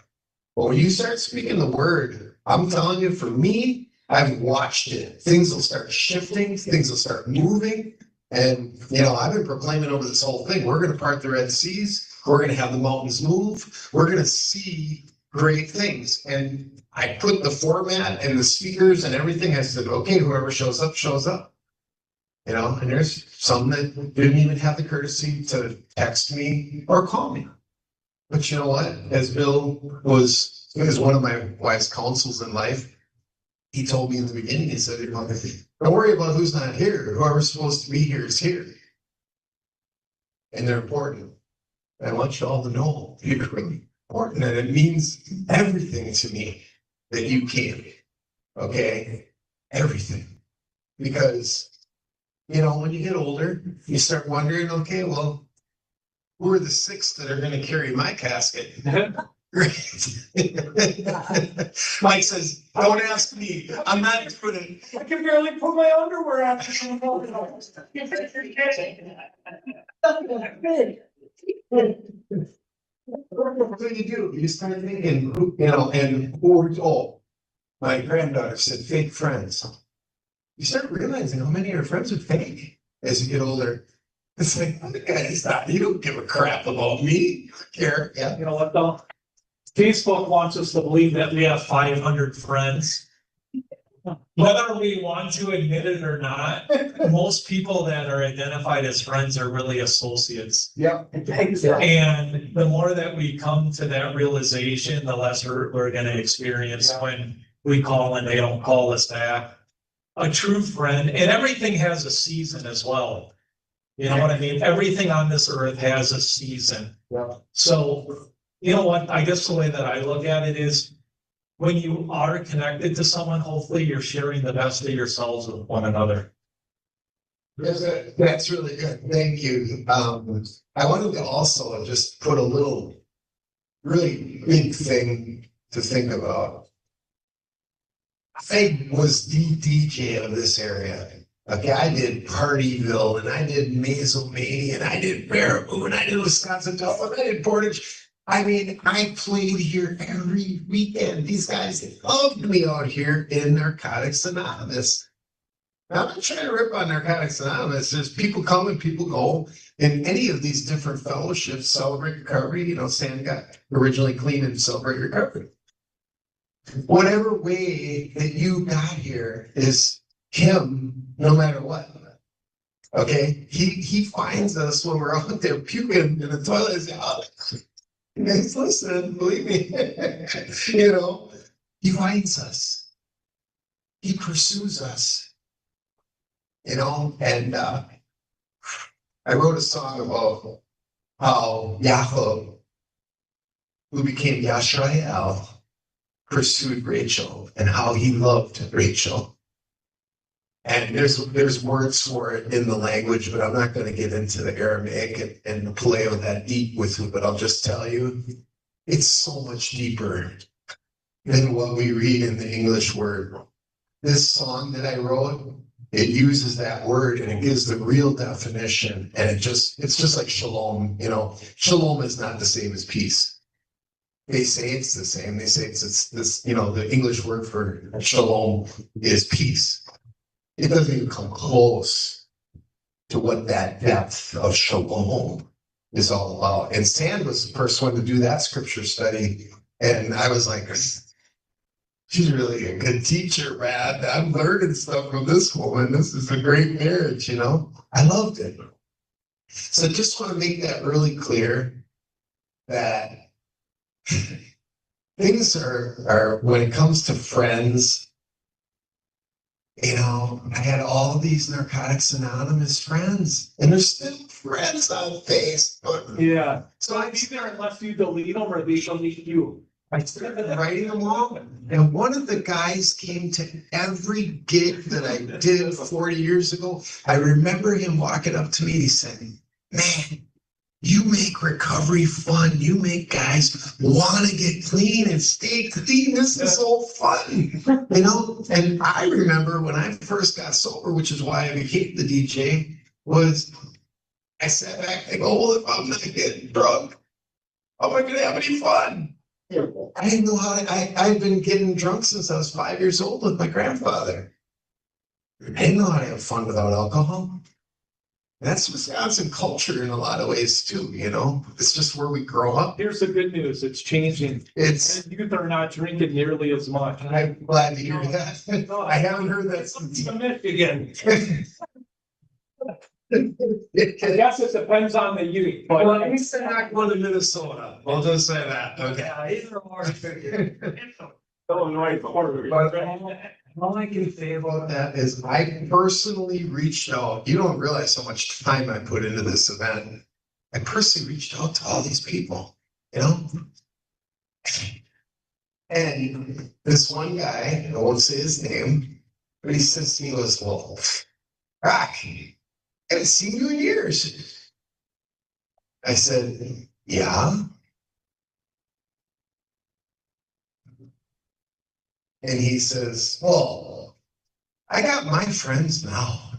S1: But when you start speaking the word, I'm telling you, for me, I've watched it. Things will start shifting, things will start moving. And, I've been proclaiming over this whole thing, we're going to part the Red Seas. We're going to have the mountains move. We're going to see great things. And I put the format and the speakers and everything. I said, okay, whoever shows up, shows up. And there's some that didn't even have the courtesy to text me or call me. But you know what? As Bill was one of my wise counsels in life, he told me in the beginning, he said, don't worry about who's not here. Whoever's supposed to be here is here. and they're important. I want you all to know you're really important, and it means everything to me that you came. Okay, everything, because when you get older, you start wondering, okay, well, who are the 6 that are going to carry my casket? Mike says, don't ask me. I'm not doing it.
S2: I can barely put my underwear on.
S1: What do you do? You start thinking, my granddaughter said fake friends. You start realizing how many of your friends are fake as you get older. It's like, oh, the guy's not, you don't give a crap about me. I care. Yeah.
S3: You know what though? Facebook wants us to believe that we have 500 friends. Whether we want to admit it or not, most people that are identified as friends are really associates.
S1: Yeah.
S3: And the more that we come to that realization, the less we're going to experience when we call and they don't call us back. A true friend, and everything has a season as well. You know what I mean? Everything on this earth has a season.
S1: Yeah.
S3: So, you know what? I guess the way that I look at it is when you are connected to someone, hopefully you're sharing the best of yourselves with one another.
S1: That's really good. Thank you. I wanted to also just put a little really big thing to think about. I was the DJ of this area. Okay, I did Partyville, and I did Mazomania, and I did Baraboo, and I did Wisconsin Delta, and I did Portage. I mean, I played here every weekend. These guys loved me out here in Narcotics Anonymous. Now, I'm not trying to rip on Narcotics Anonymous. There's people come and people go. In any of these different fellowships, Celebrate Recovery, Stan got originally clean and Celebrate Recovery. Whatever way that you got here is him, no matter what. Okay? He finds us when we're out there puking in the toilet and say, oh, guys, listen, believe me. He finds us. He pursues us. And I wrote a song about how Yaakov, who became Yashrael, pursued Rachel and how he loved Rachel. And there's words for it in the language, but I'm not going to get into the Aramaic and the Paleo that deep with you, but I'll just tell you, it's so much deeper than what we read in the English word. This song that I wrote, it uses that word and it gives the real definition, and it's just like shalom. Shalom is not the same as peace. They say it's the same. They say it's this, the English word for shalom is peace. It doesn't even come close to what that depth of shalom is all about. And Sand was the first one to do that scripture study. And I was like, she's really a good teacher, man. I'm learning stuff from this woman. This is a great marriage, I loved it. So just want to make that really clear that things are when it comes to friends, I had all these Narcotics Anonymous friends, and they're still friends on Facebook.
S3: Yeah.
S1: So I
S3: Be there unless you delete them or they delete you.
S1: started writing them all. And one of the guys came to every gig that I did 40 years ago. I remember him walking up to me and he said, man, you make recovery fun. You make guys want to get clean and stay clean. This is so fun, And I remember when I first got sober, which is why I became the DJ, was I sat back and go, well, if I'm not getting drunk, how am I going to have any fun? I didn't know how I've been getting drunk since I was 5 years old with my grandfather. I didn't know how to have fun without alcohol. That's Wisconsin culture in a lot of ways too, It's just where we grow up.
S3: Here's the good news, it's changing. Youth are not drinking nearly as much.
S1: I'm glad to hear that. I haven't heard that since.
S3: To Michigan. I guess it depends on the youth, but.
S1: Well, at least they're not going to Minnesota. We'll just say that, okay?
S2: Illinois,
S1: All I can say about that is I personally reached out. You don't realize how much time I put into this event. I personally reached out to all these people, you know? And this one guy, I won't say his name, but he says to me, well, Rock, I haven't seen you in years. I said, yeah. And he says, well, I got my friends now.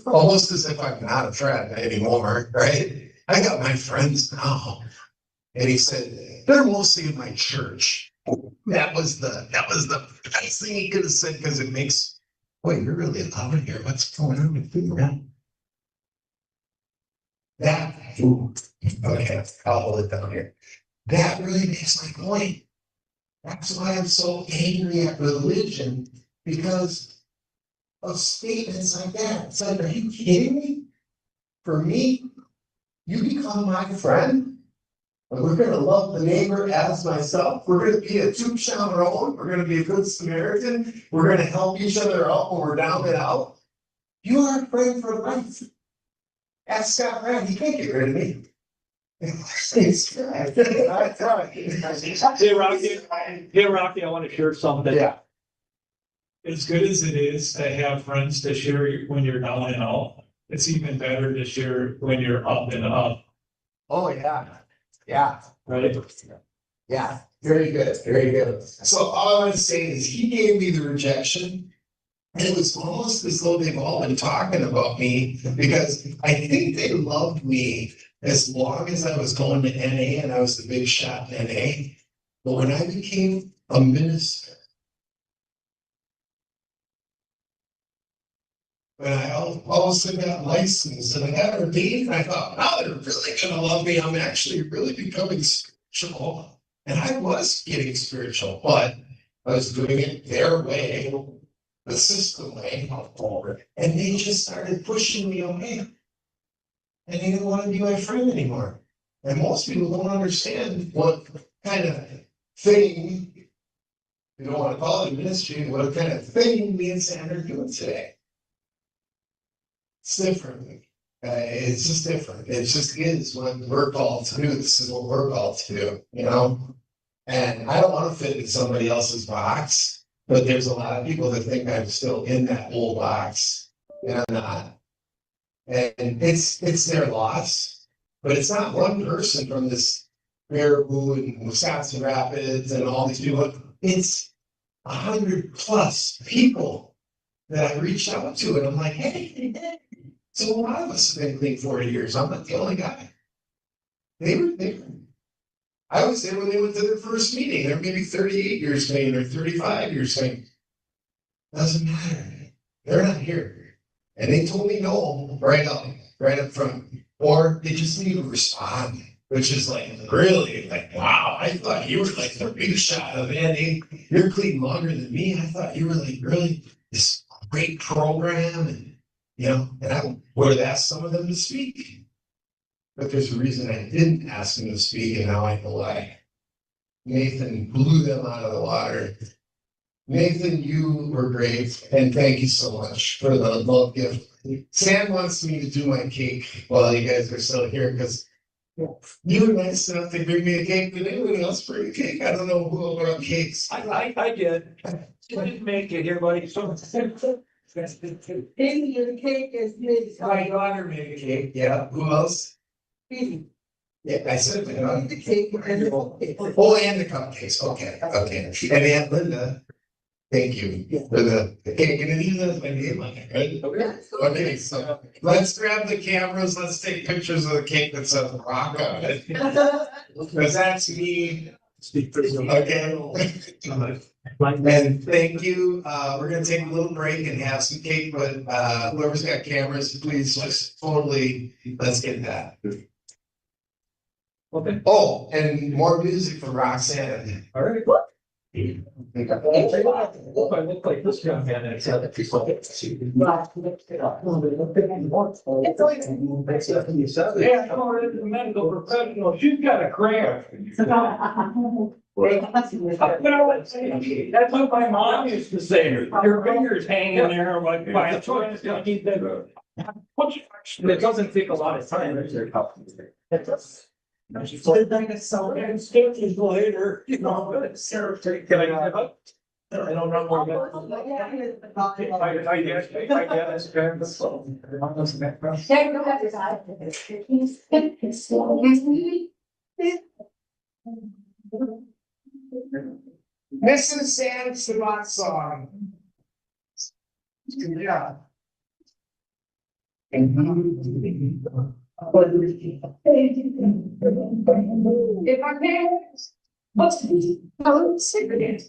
S1: Almost as if I'm not a friend anymore, right? I got my friends now. And he said, they're mostly in my church. That was the best thing he could have said, because it makes, boy, you're really loud here. What's going on with you, man? That, okay, I'll hold it down here. That really makes my point. That's why I'm so angry at religion, because of statements like that. It's like, are you kidding me? For me, you become my friend, and we're going to love the neighbor as myself. We're going to be a two shalom. We're going to be a good Samaritan. We're going to help each other out when we're down and out. You are a friend for life. Ask Scott Brad, he can't get rid of me. It's right. That's right.
S2: Hey, Rocky, I want to share something.
S1: Yeah.
S3: As good as it is to have friends to share when you're down and out, it's even better to share when you're up and up,
S1: Oh, yeah. Yeah.
S3: right?
S1: Yeah. Very good. Very good. So all I want to say is he gave me the rejection. And it was almost as though they've all been talking about me, because I think they loved me as long as I was going to NA and I was the big shot in NA. But when I became a minister, when I all of a sudden got licensed and I got ordained, and I thought, wow, they're really gonna love me. I'm actually really becoming spiritual. And I was getting spiritual, but I was doing it their way, the system way. And they just started pushing me away. And they didn't want to be my friend anymore. And most people don't understand what kind of thing, you don't want to call it ministry, what kind of thing me and Sam are doing today. It's different. It's just different. It just is what we're called to do. This is what we're called to do, you know? And I don't want to fit in somebody else's box, but there's a lot of people that think I'm still in that old box, and I'm not. And it's their loss, but it's not one person from this Baraboo and Wisconsin Rapids and all these people. It's 100+ people that I reached out to, and I'm like, hey, so a lot of us have been clean 40 years. I'm not the only guy. They were there. I was there when they went to their first meeting. They're maybe 38 years clean or 35 years clean. Doesn't matter. They're not here. And they told me no right up front. Or they just need to respond, which is like, really, like, wow, I thought you were like the big shot of NA. You're clean longer than me. I thought you were like really this great program, and you know, and I would have asked some of them to speak. But there's a reason I didn't ask them to speak, and now I know why. Nathan blew them out of the water. Nathan, you were great, and thank you so much for the love gift. Sam wants me to do my cake while you guys are still here, because you were nice enough to bring me a cake. Did anyone else bring a cake? I don't know who brought cakes.
S2: I did. You didn't make it here, buddy. So.
S4: Amy, your cake is made.
S1: My daughter made a cake, yeah. Who else?
S4: Amy,
S1: Yeah, I said my daughter.
S4: the cake and the cupcake.
S1: Oh, and the cupcakes, okay. And Aunt Linda, thank you for the cake, and it even has my name on it, right?
S4: Yes.
S1: Okay, so let's grab the cameras, let's take pictures of the cake that says rock on it. Because that's me. Okay. And thank you. We're gonna take a little break and have some cake, but whoever's got cameras, please just totally, let's get that.
S2: Okay.
S1: Oh, and more music from Roxanne.
S2: All right. Hope I look like this young man that's other people. Yeah, come on, into the medical professional. She's got a cramp. That's what my mom used to say, your fingers hanging there like by a choice. You need to- It doesn't take a lot of time. It does. It's like a cell and stages later, you know, Sarah, can I get up? I don't know more about. I guess.
S1: Mrs. Sam Sabat song. Yeah.
S5: If I can, what's the, oh, secret.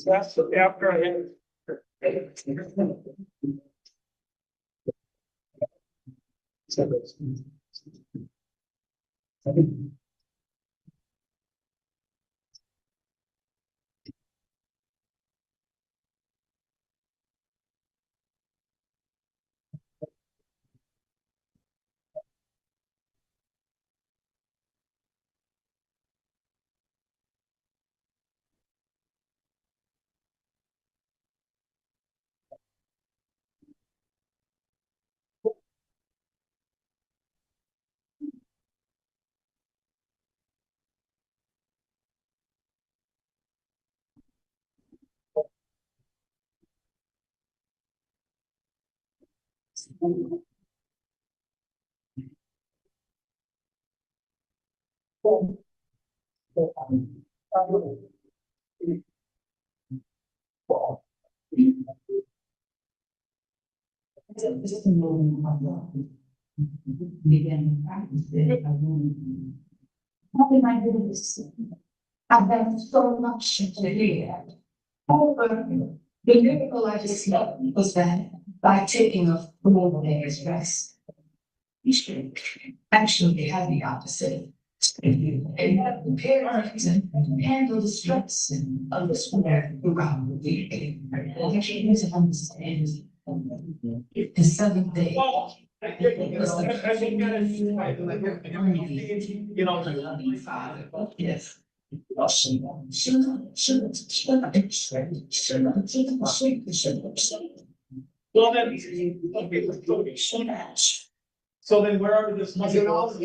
S2: That's after I had.
S5: Begin practice it. Probably my goodness. I've done so much to hear. However, the miracle I just love was that by taking off all the stress, you should actually have the opposite. And have the parents to handle the stress of the school throughout the week. I can't use it understand. The seventh day.
S2: I think that is. You know.
S5: Yes.
S2: Well, then. So then wherever this money goes.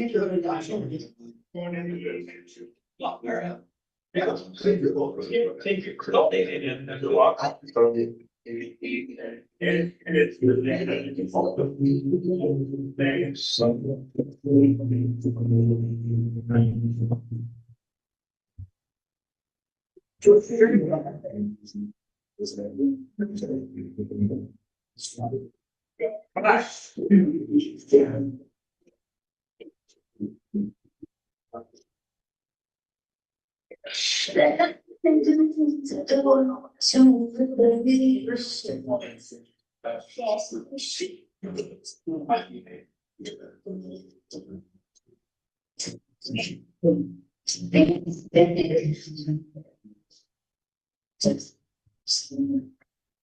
S2: Yeah. Take your clothing and walk.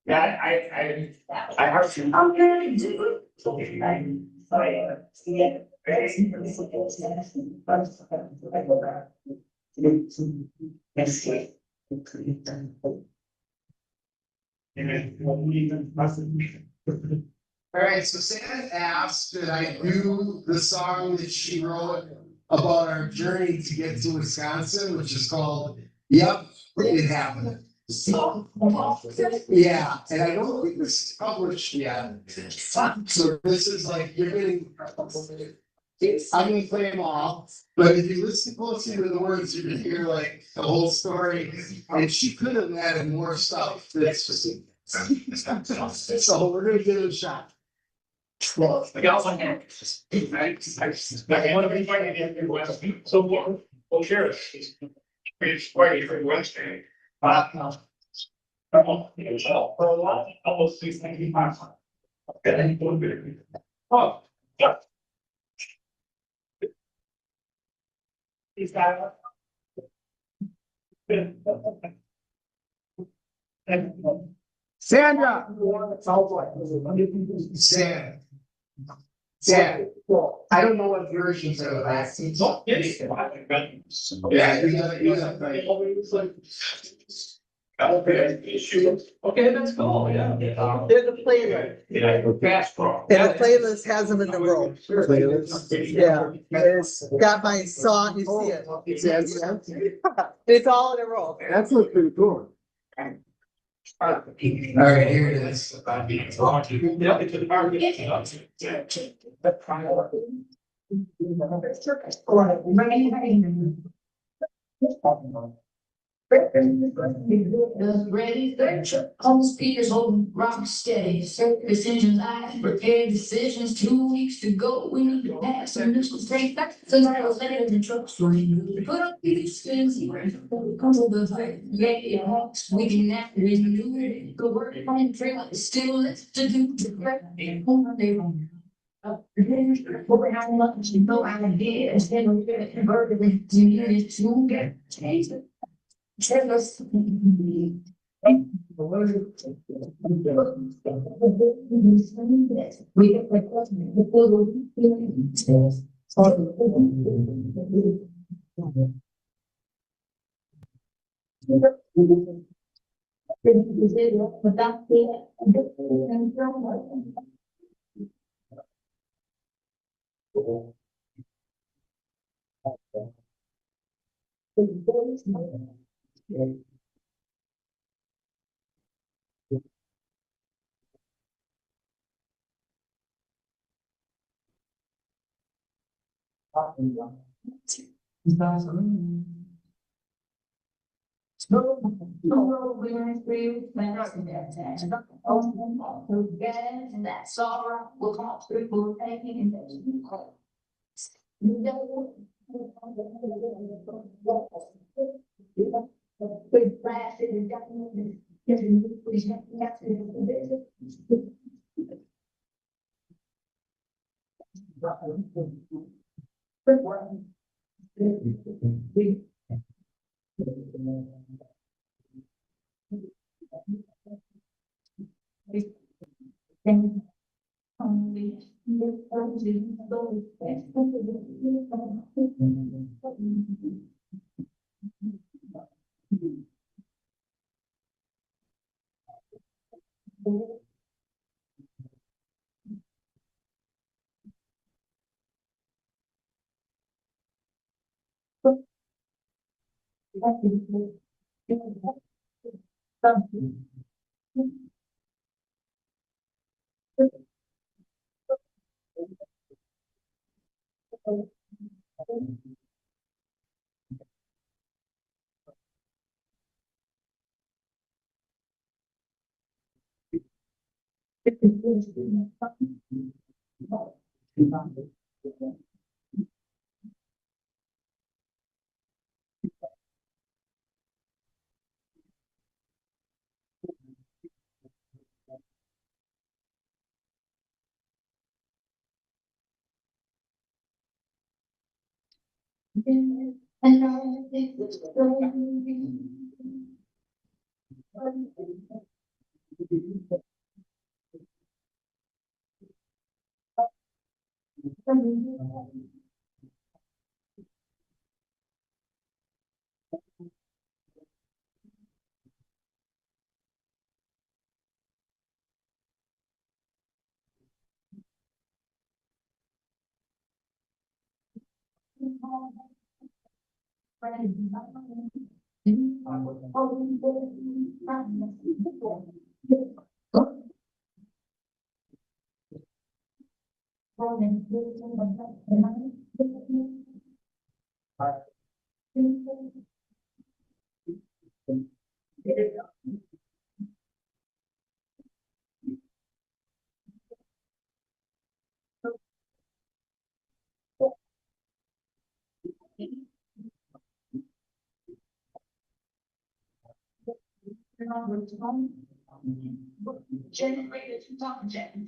S2: Yeah, I heard you. I'm gonna do
S1: All right, so Santa asked that I do the song that she wrote about our journey to get to Wisconsin, which is called Yep, It Happened. Yeah, and I don't think this is published yet. So this is like, you're getting. I'm gonna play them all, but if you listen closely to the words, you're gonna hear like the whole story. And she could have added more stuff. That's just. So we're gonna give it a shot.
S2: I got one hand. I want to be fighting in West. So, well, share it. It's fighting for Wednesday. Almost 695. Oh, yeah. He's got it.
S1: Sandra,
S2: Sounds like.
S1: Sand. Sand. I don't know what versions are that.
S2: Oh, yeah.
S1: Yeah, you gotta.
S2: Okay, that's cool, yeah.
S4: There's a playlist,
S2: Yeah, fast draw.
S4: and the playlist has them in a row. Yeah, it's got my song, you see it. It's all in a row.
S1: That's what's pretty cool. All right, here it is.
S2: Yeah, it's a target.
S5: Ready, on speakers, hold rock steady, decisions I prepared decisions, 2 weeks to go, we need to pass, and this will take back, so I was letting the trucks running, put up these skins, come to the fight, yeah, hawks, we can act, renew it, the work on trail, still left to do, and home they run. Over how much you know I did, instead of verbally, you need to get changed. Tell us. We get like and that's all right. We'll talk through, we'll take it and big flash and Generated intelligence.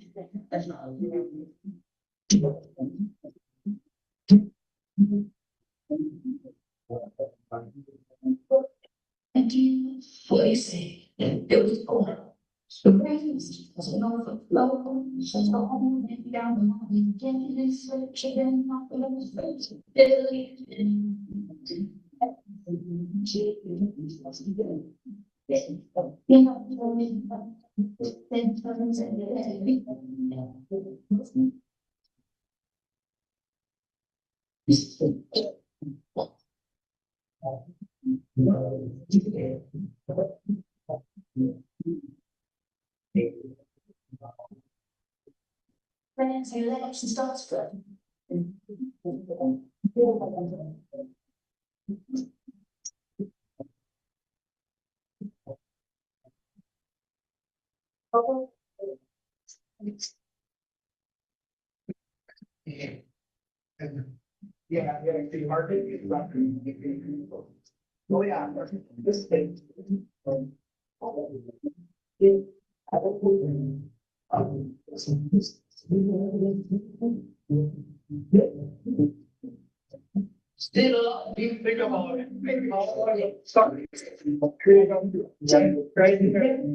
S5: And you, what you say, it was over. The rains was an overflow, so the home and down the mountain, again, it's such a good not the face. Billy. You know, then turns friends, your legs starts good.
S2: Yeah, the market is not. Oh, yeah, this thing. Still, you think about it, maybe I'll start. Right here.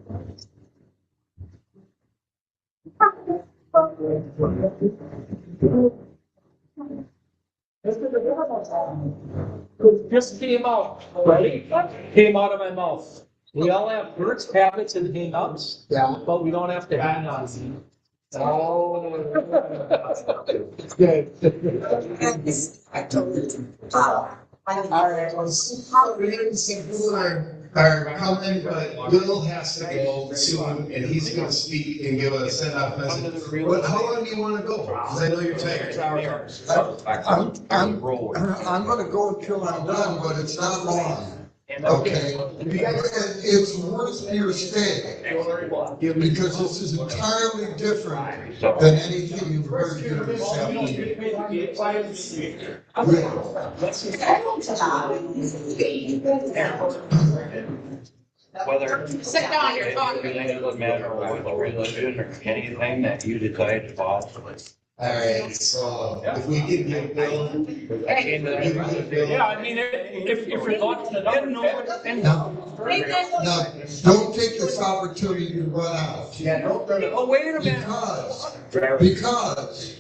S1: Yeah.
S2: Just came out, right? Came out of my mouth. We all have birds, habits, and hang-ups,
S1: Yeah.
S2: but we don't have to hang on.
S1: Oh. It's good.
S4: I told you.
S1: All right, some people are coming, but Lil has to go soon, and he's gonna speak and give a send-off message. But how long do you wanna go? Cause I know you're tired.
S6: I'm gonna go until I'm done, but it's not long. Okay, it's worth your stay, because this is entirely different than anything you've heard here this afternoon.
S7: Whether
S5: Sit down, you're talking.
S7: it doesn't matter what religion or anything that you decide to follow.
S1: All right, so if we can get Bill.
S2: Yeah, I mean, if you're going to the
S6: Now, don't take this opportunity to run out,
S2: Oh, wait a minute.
S6: because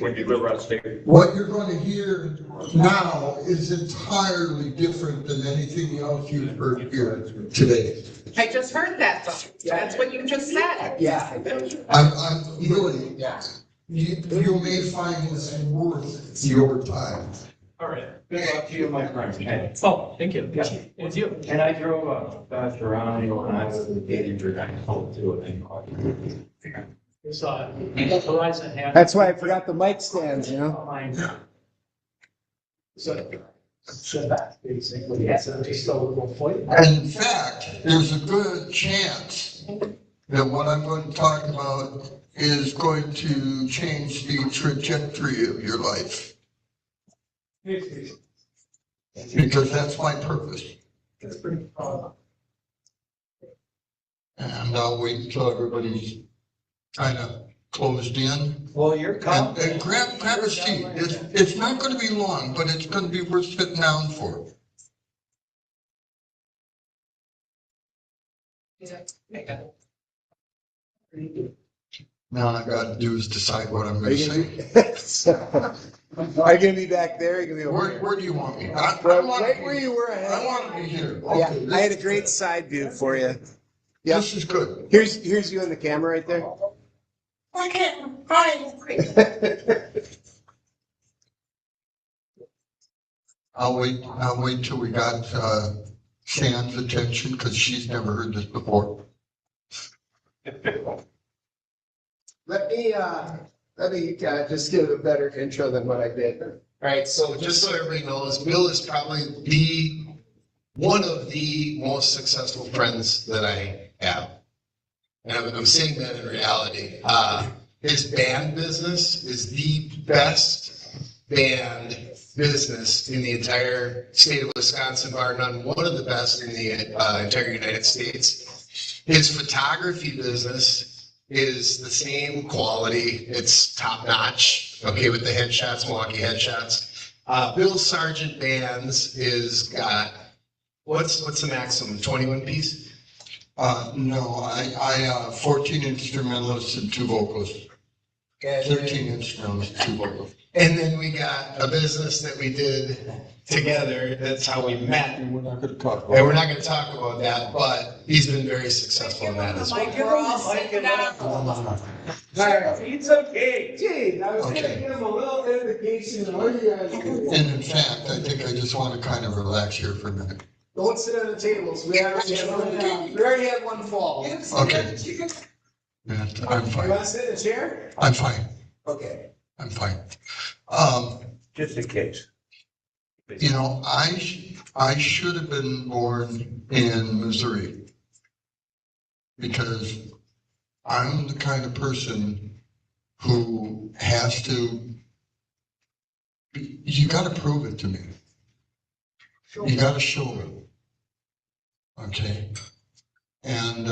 S7: When you go around state.
S6: what you're gonna hear now is entirely different than anything else you've heard here today.
S8: I just heard that though. That's what you just said.
S1: Yeah.
S6: I'm really, you may find this worth your time.
S7: All right, good luck to you, my friend.
S2: Oh, thank you. Yeah, it's you.
S7: And I drove fast around, when I was a teenager, I told to it.
S2: It's, Horizon had.
S1: That's why I forgot the mic stands, you know?
S2: So that basically, that's just a little point.
S6: And in fact, there's a good chance that what I'm going to talk about is going to change the trajectory of your life, because that's my purpose. And I'll wait until everybody's kind of closed in.
S2: Well, you're
S6: And grab a seat. It's not going to be long, but it's going to be worth sitting down for. Now all I got to do is decide what I'm going to say.
S1: Are you gonna be back there? Are you gonna be over here?
S6: Where do you want me? I
S1: Right
S6: want
S1: where you were
S6: I
S1: ahead.
S6: want to be here.
S1: Yeah,
S6: Okay,
S1: I had a great side view for you. Yeah.
S6: This is good.
S1: Here's you in the camera right there.
S6: I can't find. I'll wait till we got, Shan's attention, because she's never heard this before.
S1: Let me just give a better intro than what I did. All right, so just so everybody knows, Bill is probably one of the most successful friends that I have. And I'm saying that in reality. His band business is the best band business in the entire state of Wisconsin, bar none, one of the best in the entire United States. His photography business is the same quality. It's top notch. Okay, with the headshots, Milwaukee headshots. Bill Sargent Bands is got what's the maximum? 21 piece?
S6: No, I 14 instrumentalists and 2 vocalists. 13 instrumentalists, 2 vocalists.
S1: And then we got a business that we did together. That's how we met.
S6: And we're not going to talk
S1: And
S6: about
S1: we're not going to talk about that, but he's been very successful in that as well.
S2: It's okay.
S1: Gee, I was
S6: gonna
S1: give him a little indication of what you guys do.
S6: And in fact, I think I just want to kind of relax here for a minute.
S1: Don't sit on the tables. We already had one fall.
S6: Okay. Yeah, I'm
S1: You
S6: fine.
S1: want to sit in a chair?
S6: I'm fine.
S1: Okay.
S6: I'm fine.
S7: Just in case.
S6: You know, I should have been born in Missouri, because I'm the kind of person who has to, you got to prove it to me. You got to show it. Okay. And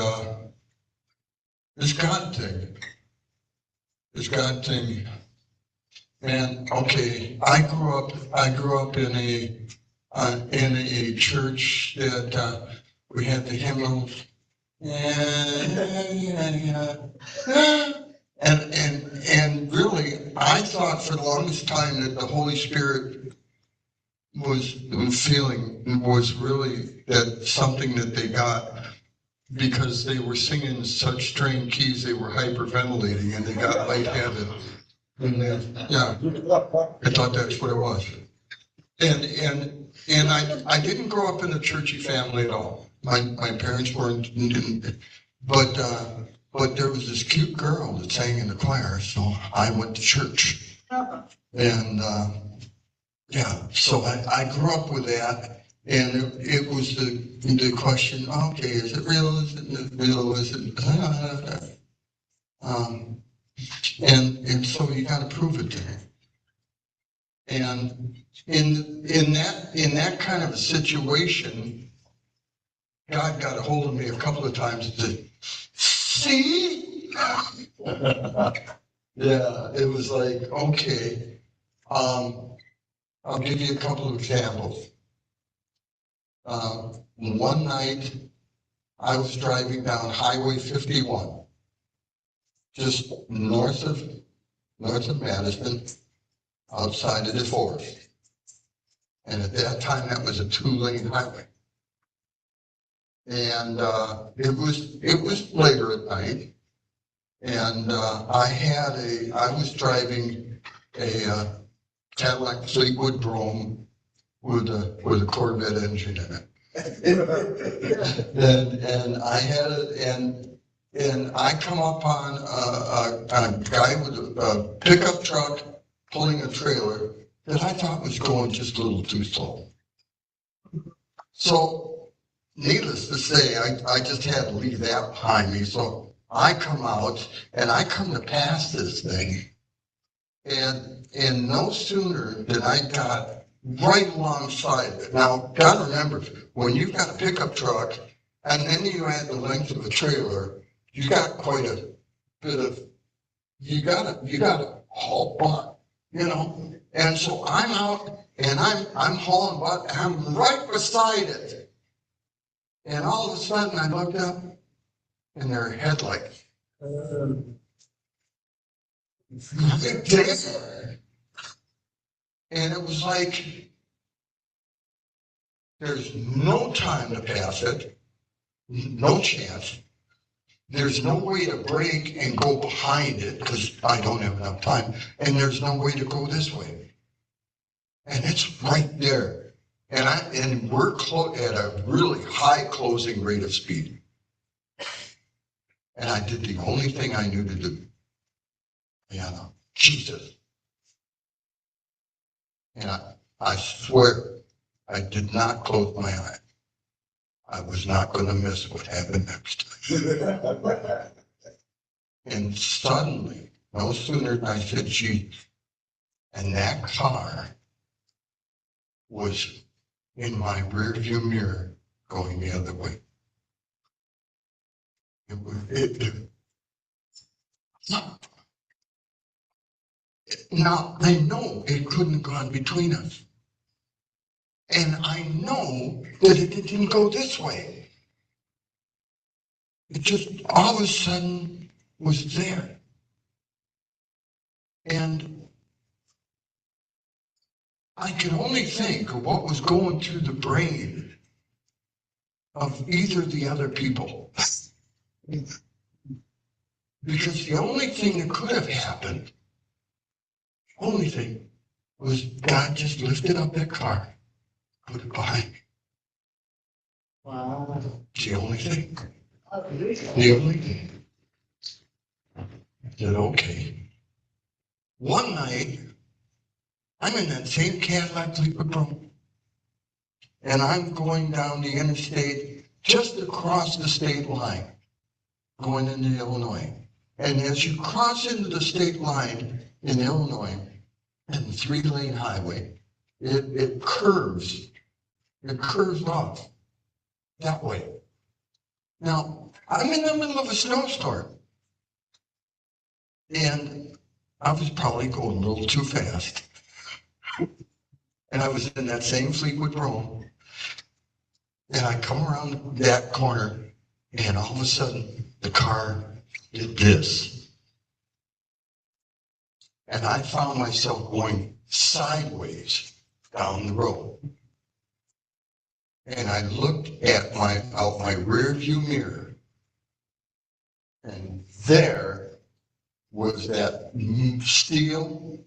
S6: this God thing, and okay, I grew up in a church that we had the hymnals, And really, I thought for the longest time that the Holy Spirit was really that something that they got because they were singing such strange keys, they were hyperventilating and they got lightheaded. And yeah, I thought that's what it was. And I didn't grow up in a churchy family at all. My parents didn't, but there was this cute girl that sang in the choir, so I went to church. And yeah, so I grew up with that, and it was the question, okay, is it real? Is it real? Is it? And so you got to prove it to me. And in that kind of a situation, God got a hold of me a couple of times and said, see? Yeah, it was like, okay. I'll give you a couple of examples. One night, I was driving down Highway 51, just north of Madison, outside of the forest. And at that time, that was a 2-lane highway. And it was later at night, and I was driving a Cadillac Fleetwood Brougham with a Corvette engine in it. and I had it, and I come up on a guy with a pickup truck pulling a trailer that I thought was going just a little too slow. So, needless to say, I just had to leave that behind me. So I come out and I come to pass this thing, and no sooner than I got right alongside it. Now, gotta remember, when you've got a pickup truck and then you add the length of a trailer, you got quite a bit of, you gotta haul butt, you know? And so I'm out and I'm hauling butt and I'm right beside it. And all of a sudden I looked up and there are headlights. And it was like, there's no time to pass it, no chance. There's no way to brake and go behind it because I don't have enough time. And there's no way to go this way. And it's right there. And we're at a really high closing rate of speed. And I did the only thing I knew to do. Yeah, Jesus. And I swear, I did not close my eye. I was not going to miss what happened next. And suddenly, no sooner than I said, "Gee," and that car was in my rearview mirror going the other way. Now, I know it couldn't have gone between us. And I know that it didn't go this way. It just all of a sudden was there. And I could only think of what was going through the brain of either of the other people. Because the only thing that could have happened, only thing, was God just lifted up that car, put it behind me.
S4: Wow.
S6: It's the only thing. The only thing. I said, okay. One night, I'm in that same Cadillac Fleetwood Brougham, and I'm going down the interstate just across the state line, going into Illinois. And as you cross into the state line in Illinois, and the 3-lane highway, it curves off that way. Now, I'm in the middle of a snowstorm, and I was probably going a little too fast. And I was in that same Fleetwood Brougham, and I come around that corner, And all of a sudden, the car did this. And I found myself going sideways down the road. And I looked at out my rear view mirror. And there was that steel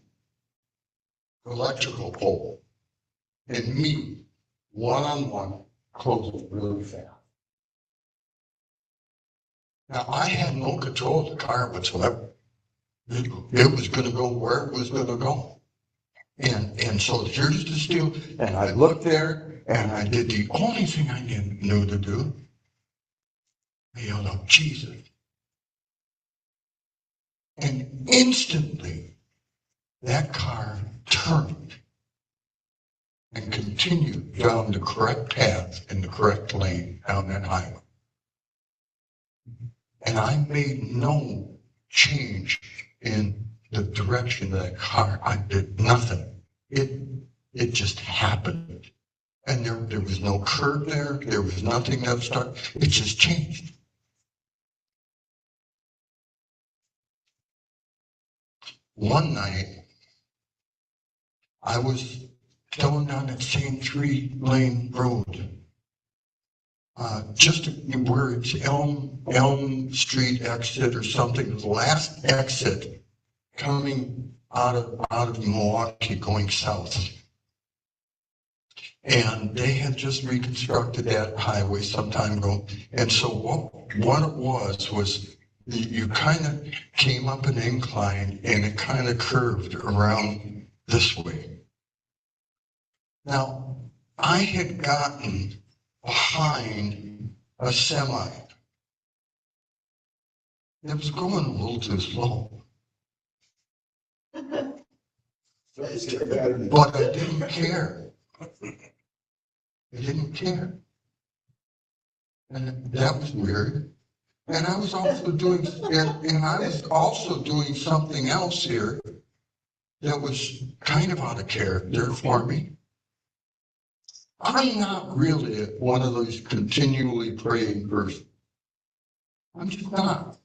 S6: electrical pole. And me, one-on-one, closing really fast. Now, I had no control of the car whatsoever. It was gonna go where it was gonna go. And so here's the steel, and I looked there, and I did the only thing I knew to do. I yelled out, Jesus. And instantly, that car turned and continued down the correct path in the correct lane down that highway. And I made no change in the direction of that car. I did nothing. It just happened. And there was no curb there. There was nothing that started. It just changed. One night, I was going down that same 3-lane road. Just where it's Elm Street exit or something, the last exit coming out of Milwaukee going south. And they had just reconstructed that highway some time ago. And so what it was you kind of came up an incline and it kind of curved around this way. Now, I had gotten behind a semi. It was going a little too slow. But I didn't care. I didn't care. And that was weird. And I was also doing, and I was also doing something else here that was kind of out of character for me. I'm not really one of those continually praying persons. I'm just not.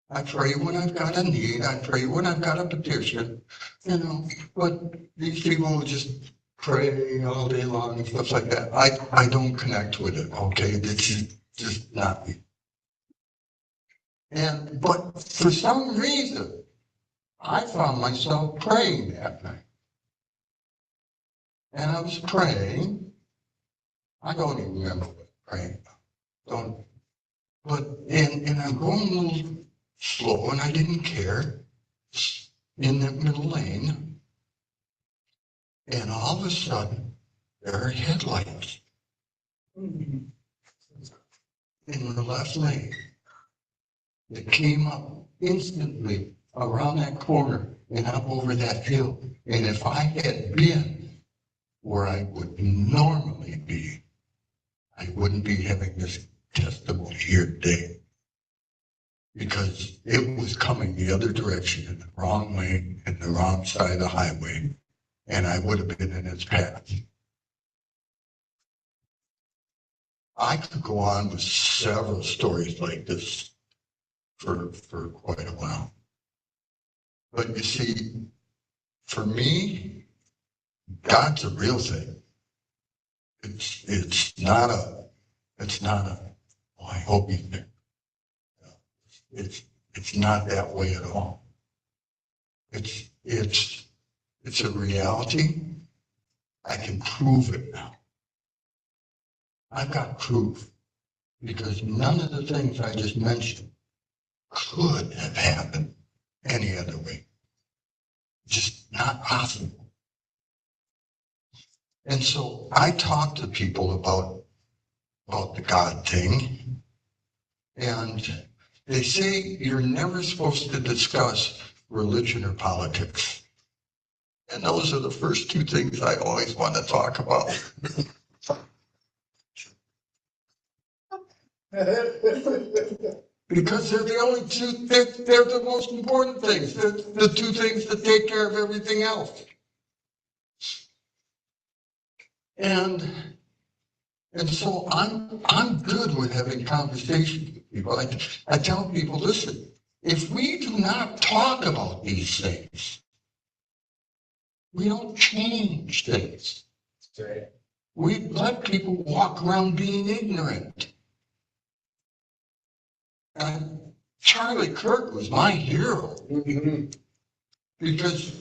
S6: I pray when I've got a need. I pray when I've got a petition, but these people just pray all day long and stuff like that. I don't connect with it, okay? It's just not me. But for some reason, I found myself praying that night. And I was praying. I don't even remember what praying about. And I'm going a little slow, and I didn't care in that middle lane. And all of a sudden, there are headlights in the left lane. It came up instantly around that corner and up over that hill. And if I had been where I would normally be, I wouldn't be having this testimony here today. Because it was coming the other direction in the wrong lane, in the wrong side of the highway, and I would have been in its path. I could go on with several stories like this for quite a while. But you see, for me, God's a real thing. It's not a, oh, I hope he's there. It's not that way at all. It's a reality. I can prove it now. I've got proof because none of the things I just mentioned could have happened any other way. Just not possible. And so I talk to people about the God thing, and they say you're never supposed to discuss religion or politics. And those are the first two things I always want to talk about. Because they're the only two, they're the most important things. They're the two things that take care of everything else. And And so I'm good with having conversations with people. I tell people, listen, if we do not talk about these things, we don't change things. We let people walk around being ignorant. And Charlie Kirk was my hero because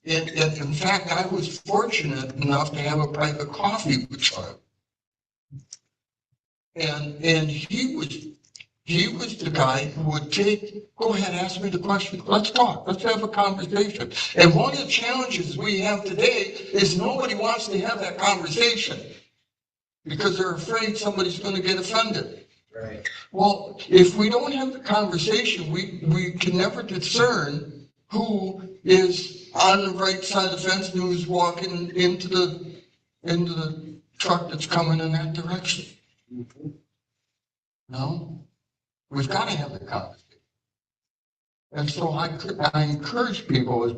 S6: in fact, I was fortunate enough to have a private coffee with Charlie. And he was the guy who would go ahead, ask me the question, let's talk, let's have a conversation. And one of the challenges we have today is nobody wants to have that conversation because they're afraid somebody's going to get offended.
S1: Right.
S6: Well, if we don't have the conversation, we can never discern who is on the right side of the fence and who's walking into the truck that's coming in that direction. No? We've got to have the conversation. And so I encourage people,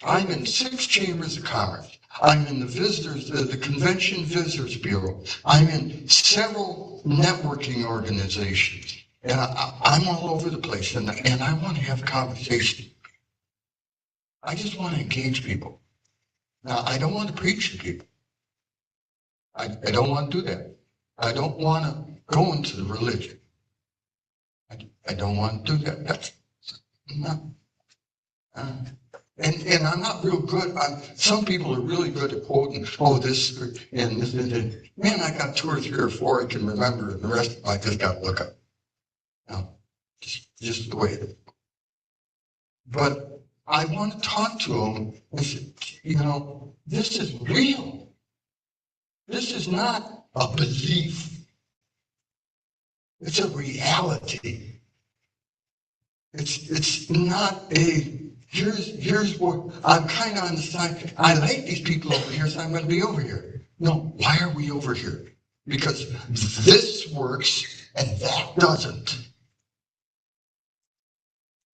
S6: I'm in 6 chambers of commerce. I'm in the Convention Visitors Bureau. I'm in several networking organizations. And I'm all over the place, and I want to have conversations. I just want to engage people. Now, I don't want to preach to people. I don't want to do that. I don't want to go into the religion. I don't want to do that. That's not. And I'm not real good. Some people are really good at quoting, oh, this and this and that. Man, I got 2 or 3 or 4 I can remember, and the rest I just got to look up. No, just the way it is. But I want to talk to them and say, this is real. This is not a belief. It's a reality. It's not here's what I'm kind of on the side. I like these people over here, so I'm going to be over here. No, why are we over here? Because this works and that doesn't.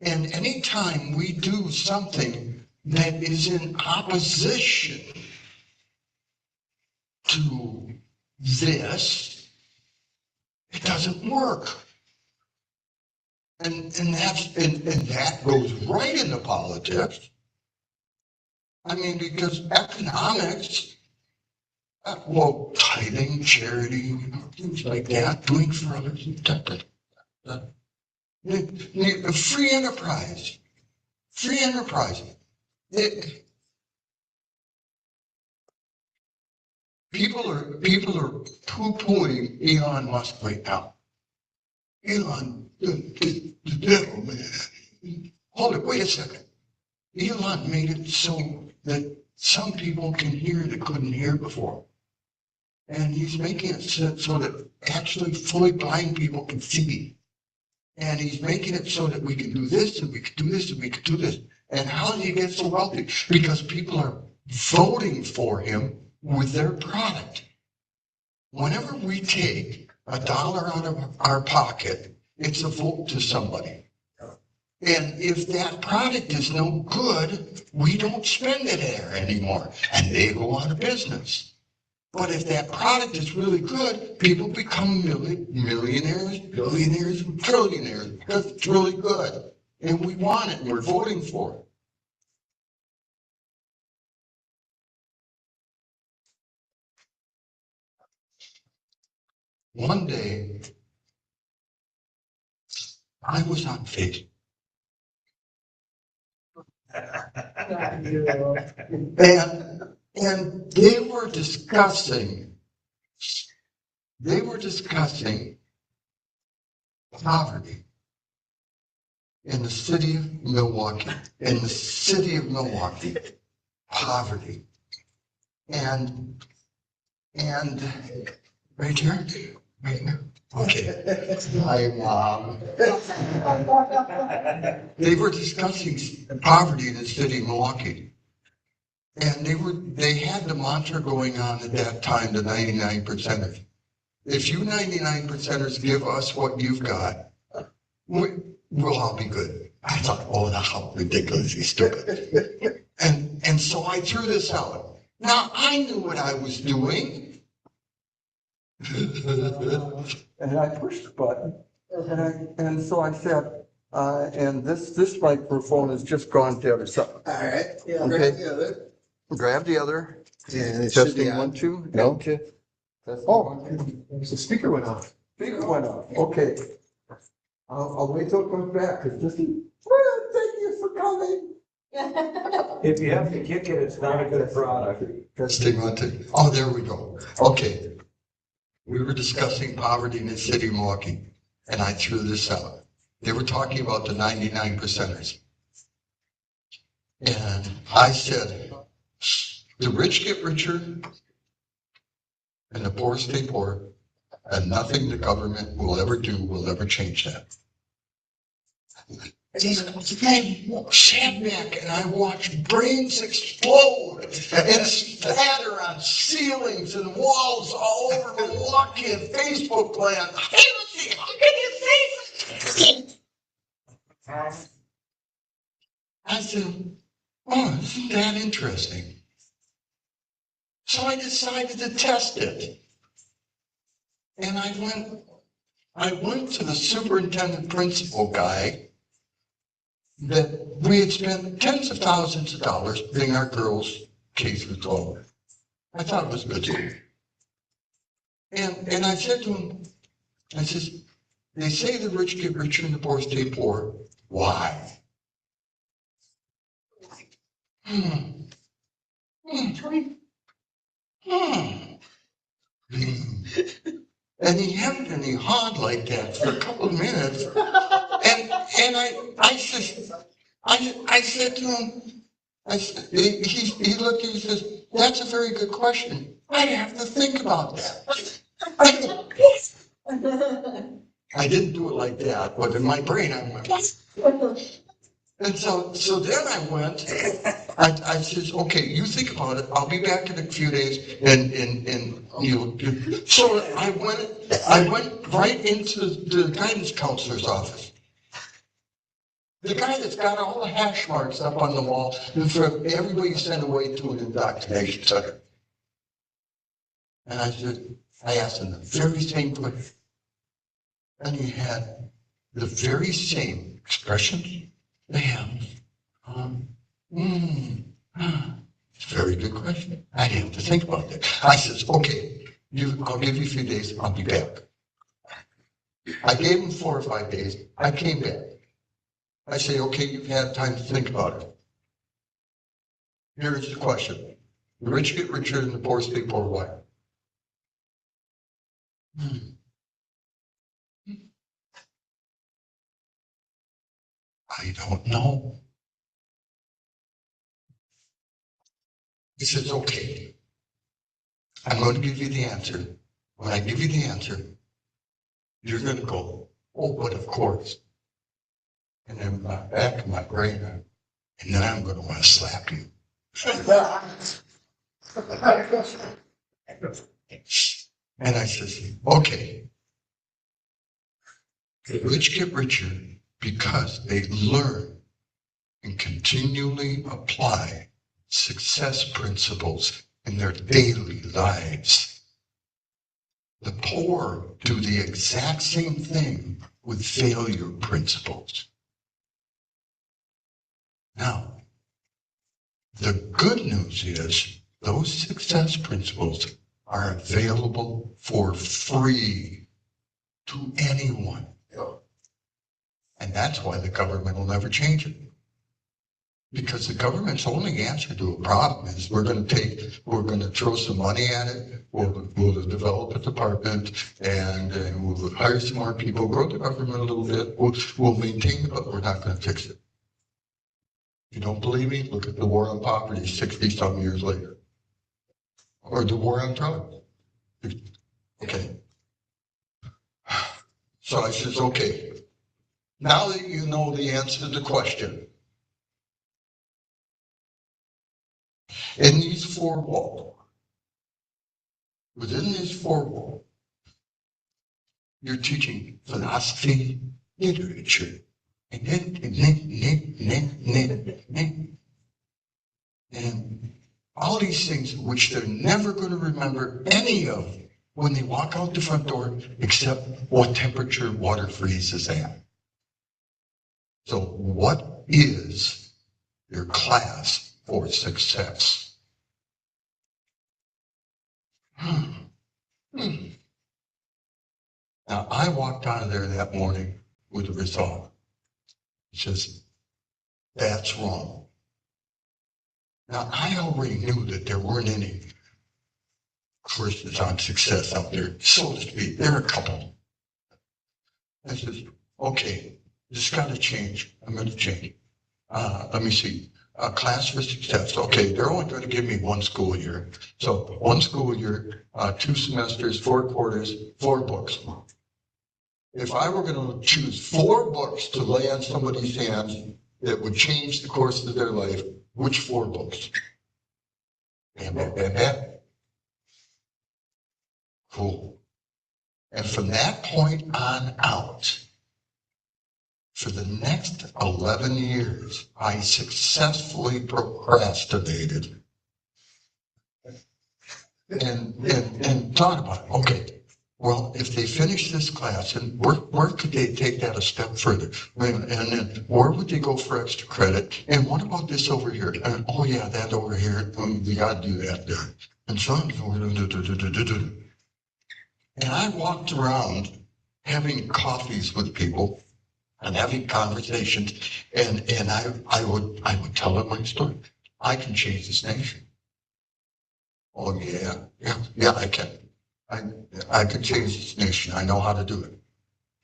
S6: And anytime we do something that is in opposition to this, it doesn't work. And that goes right into politics. I mean, because economics, tithing, charity, things like that, doing for others, free enterprise. People are poo-pooing Elon Musk right now. Elon, the devil, man. Hold it, wait a second. Elon made it so that some people can hear that couldn't hear before. And he's making it so that actually fully blind people can see. And he's making it so that we can do this, and we can do this, and we can do this. And how did he get so wealthy? Because people are voting for him with their product. Whenever we take $1 out of our pocket, it's a vote to somebody. And if that product is no good, we don't spend it there anymore, and they go out of business. But if that product is really good, people become millionaires, billionaires, and trillionaires because it's really good. And we want it, and we're voting for it. One day, I was on Facebook. And they were discussing poverty in the city of Milwaukee. Poverty. And right here? Right here? Okay. Hi, Mom. They were discussing poverty in the city of Milwaukee. And they had the mantra going on at that time, the 99 percenters. If you 99 percenters give us what you've got, we'll all be good. I thought, oh, that's how ridiculously stupid. And so I threw this out. Now, I knew what I was doing.
S9: And I pushed the button, and so I said, and this microphone has just gone dead or something.
S1: All right. Yeah.
S9: Okay. Grab the other.
S1: And it should be
S9: Testing
S1: on.
S9: 1, 2.
S1: No.
S9: Testing
S1: Oh.
S9: 1, 2.
S1: The speaker went off.
S9: Speaker went off. Okay. I'll wait till it comes back, because this is, well, thank you for coming.
S2: If you have to kick it, it's not a good product.
S6: Testing 1, 2. Oh, there we go. Okay. We were discussing poverty in the city of Milwaukee, and I threw this out. They were talking about the 99 percenters. And I said, the rich get richer and the poor stay poor, and nothing the government will ever do will ever change that. I sat back and I watched brains explode and spatter on ceilings and walls all over Milwaukee and Facebook land. Hey, Lucy, how can you say that? I said, oh, isn't that interesting? So I decided to test it. And I went to the superintendent principal guy that we had spent tens of thousands of dollars putting our girls K through 12. I thought it was a good deal. And I said to him, I says, they say the rich get richer and the poor stay poor. Why? And he hemmed and he hawed like that for a couple of minutes. And I said to him, he looked and he says, that's a very good question. I have to think about that. I didn't do it like that, but in my brain I went, what? And so then I went, I says, okay, you think about it. I'll be back in a few days and so I went right into the guidance counselor's office. The guy that's got all the hash marks up on the wall for everybody sent away to an indoctrination center. And I asked him the very same question. And he had the very same expressions, the hands. It's a very good question. I didn't have to think about that. I says, okay, I'll give you a few days, I'll be back. I gave him 4 or 5 days. I came back. I say, okay, you've had time to think about it. Here's the question. The rich get richer and the poor stay poor. Why? I don't know. He says, okay, I'm going to give you the answer. When I give you the answer, you're going to go, oh, but of course. And then my back of my brain, and then I'm going to want to slap you. And I says, okay. The rich get richer because they learn and continually apply success principles in their daily lives. The poor do the exact same thing with failure principles. Now, the good news is those success principles are available for free to anyone. And that's why the government will never change it. Because the government's only answer to a problem is we're going to throw some money at it, we'll develop a department, and we'll hire some more people, grow the government a little bit, we'll maintain it, but we're not going to fix it. If you don't believe me, look at the war on poverty 60-some years later. Or the war on drugs. Okay. So I says, okay, now that you know the answer to the question, in these 4 walls, within these 4 walls, you're teaching philosophy, literature, and All these things which they're never going to remember any of when they walk out the front door, except what temperature water freezes at. So what is your class for success? Now, I walked out of there that morning with a resolve. It says, that's wrong. Now, I already knew that there weren't any courses on success out there, so to speak. There are a couple. I said, okay, this got to change. I'm going to change. Let me see. A class for success. Okay, they're only going to give me one school year. So 1 school year, 2 semesters, 4 quarters, 4 books. If I were going to choose 4 books to lay on somebody's hands that would change the course of their life, which 4 books? Bam, bam, bam, bam. Cool. And from that point on out, for the next 11 years, I successfully procrastinated and thought about it. Okay, well, if they finish this class, and where could they take that a step further? And then where would they go for extra credit? And what about this over here? And oh yeah, that over here, we got to do that there. And so and I walked around having coffees with people and having conversations, and I would tell them my story. I can change this nation. Oh yeah, I can. I can change this nation. I know how to do it.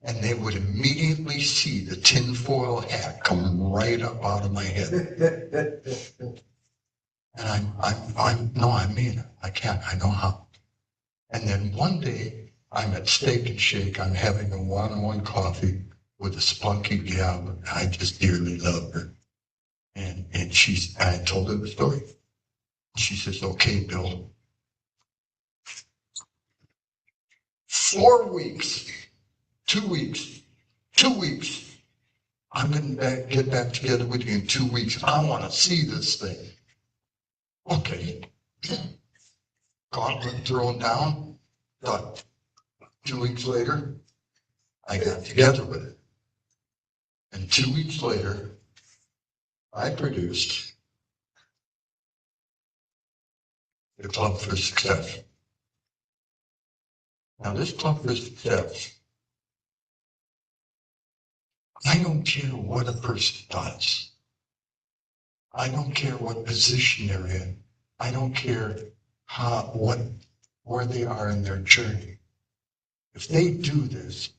S6: And they would immediately see the tinfoil hat come right up out of my head. And I mean it. I can. I know how. And then one day I'm at Steak and Shake. I'm having a one-on-one coffee with a spunky gal. I just dearly love her. And I told her the story. She says, okay, Bill. 4 weeks, 2 weeks, 2 weeks. I'm going to get back together with you in 2 weeks. I want to see this thing. Okay. Gauntlet thrown down. Done. 2 weeks later, I got together with it. And 2 weeks later, I produced the Club for Success. Now, this Club for Success, I don't care what a person does. I don't care what position they're in. I don't care where they are in their journey. If they do this,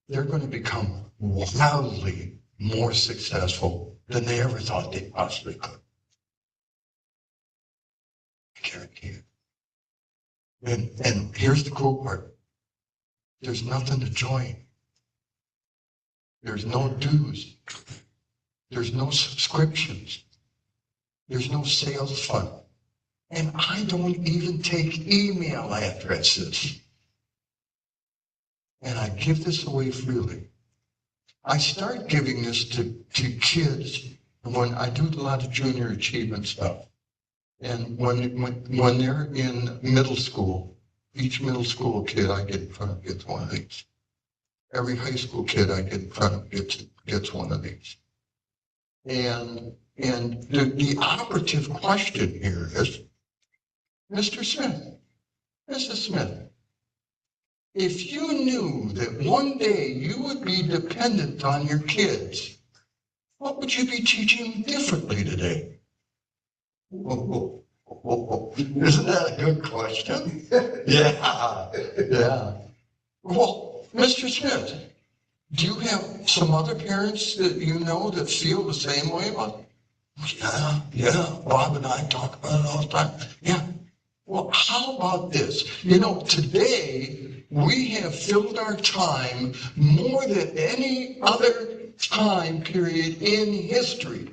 S6: they're going to become wildly more successful than they ever thought they possibly could. I guarantee it. And here's the cool part. There's nothing to join. There's no dues. There's no subscriptions. There's no sales funnel. And I don't even take email addresses. And I give this away freely. I start giving this to kids when I do a lot of junior achievement stuff. And when they're in middle school, each middle school kid I get in front of gets one of these. Every high school kid I get in front of gets one of these. And the operative question here is, Mr. Smith, Mrs. Smith, if you knew that one day you would be dependent on your kids, what would you be teaching differently today? Isn't that a good question? Yeah. Well, Mr. Smith, do you have some other parents that you know that feel the same way about it? Yeah, Bob and I talk about it all the time. Yeah. Well, how about this? You know, today we have filled our time more than any other time period in history.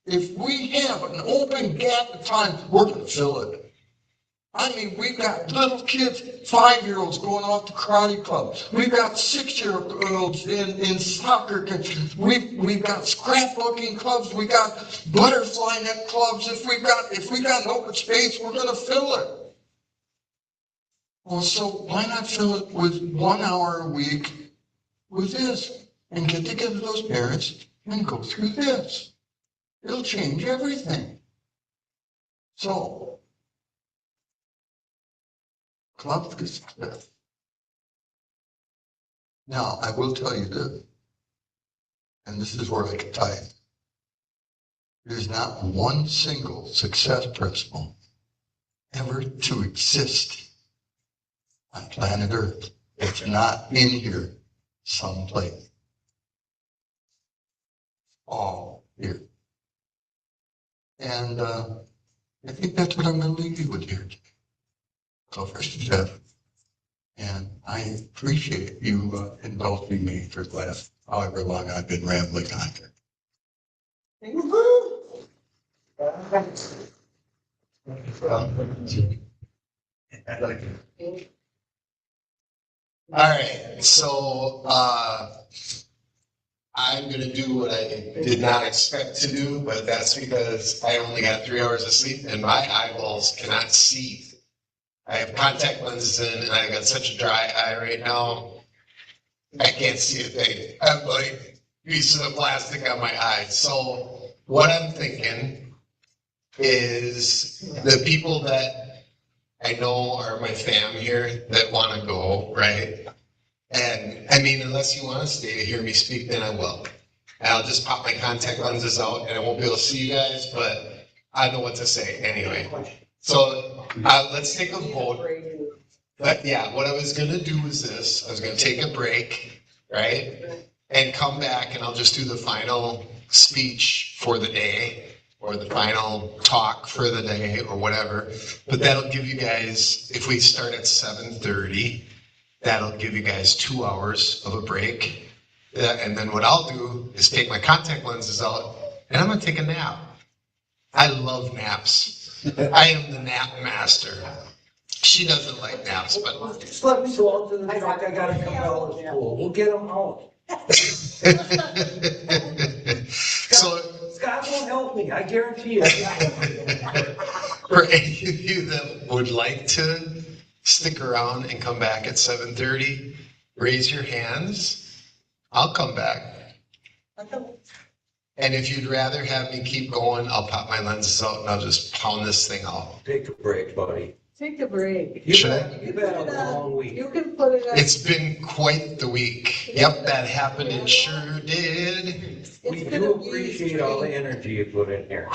S6: If we have an open gap of time, we're going to fill it. I mean, we've got little kids, 5-year-olds going off to karate clubs. We've got 6-year-olds in soccer. We've got scrapbooking clubs. We got butterfly net clubs. If we got an open space, we're gonna fill it. Well, so why not fill it with 1 hour a week with this and get together those parents and go through this? It'll change everything. So, club for success. Now, I will tell you this, and this is where I can tie it. There's not one single success principle ever to exist on planet Earth. It's not in here someplace. All here. And I think that's what I'm going to leave you with here. So first, Jeff, and I appreciate you indulging me for the last however long I've been rambling on here.
S1: All right, so I'm gonna do what I did not expect to do, but that's because I only got 3 hours of sleep and my eyeballs cannot see. I have contact lenses in and I got such a dry eye right now. I can't see a thing. I'm like pieces of plastic on my eyes. So what I'm thinking is the people that I know are my fam here that want to go, right? And I mean, unless you want to stay to hear me speak, then I will. And I'll just pop my contact lenses out and I won't be able to see you guys, but I know what to say anyway. So let's take a vote. But yeah, what I was gonna do was this, I was gonna take a break, right? And come back and I'll just do the final speech for the day or the final talk for the day or whatever. But that'll give you guys, if we start at 7:30, that'll give you guys 2 hours of a break. And then what I'll do is take my contact lenses out and I'm gonna take a nap. I love naps. I am the nap master. She doesn't like naps, but.
S2: Just let me go out to the truck, I gotta come out of school, we'll get them out.
S1: So.
S2: Scott won't help me, I guarantee you.
S1: For any of you that would like to stick around and come back at 7:30, raise your hands. I'll come back. And if you'd rather have me keep going, I'll pop my lenses out and I'll just pound this thing out.
S2: Take a break, buddy.
S4: Take a break.
S1: Should I?
S2: You've had a long week.
S4: You can put it on.
S1: It's been quite the week. Yep, that happened. It sure did.
S2: We do appreciate all the energy you put in here.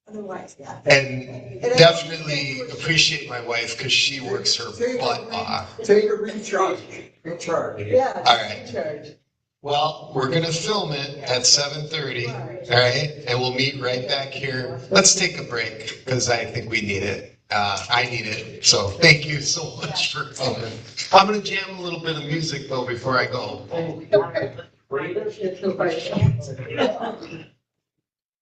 S4: Otherwise, yeah.
S1: And definitely appreciate my wife because she works her butt off.
S9: Take a recharge. Recharge.
S4: Yeah.
S1: All right.
S4: Charge.
S1: Well, we're gonna film it at 7:30, all right? And we'll meet right back here. Let's take a break because I think we need it. I need it. So thank you so much for coming. I'm gonna jam a little bit of music though before I go.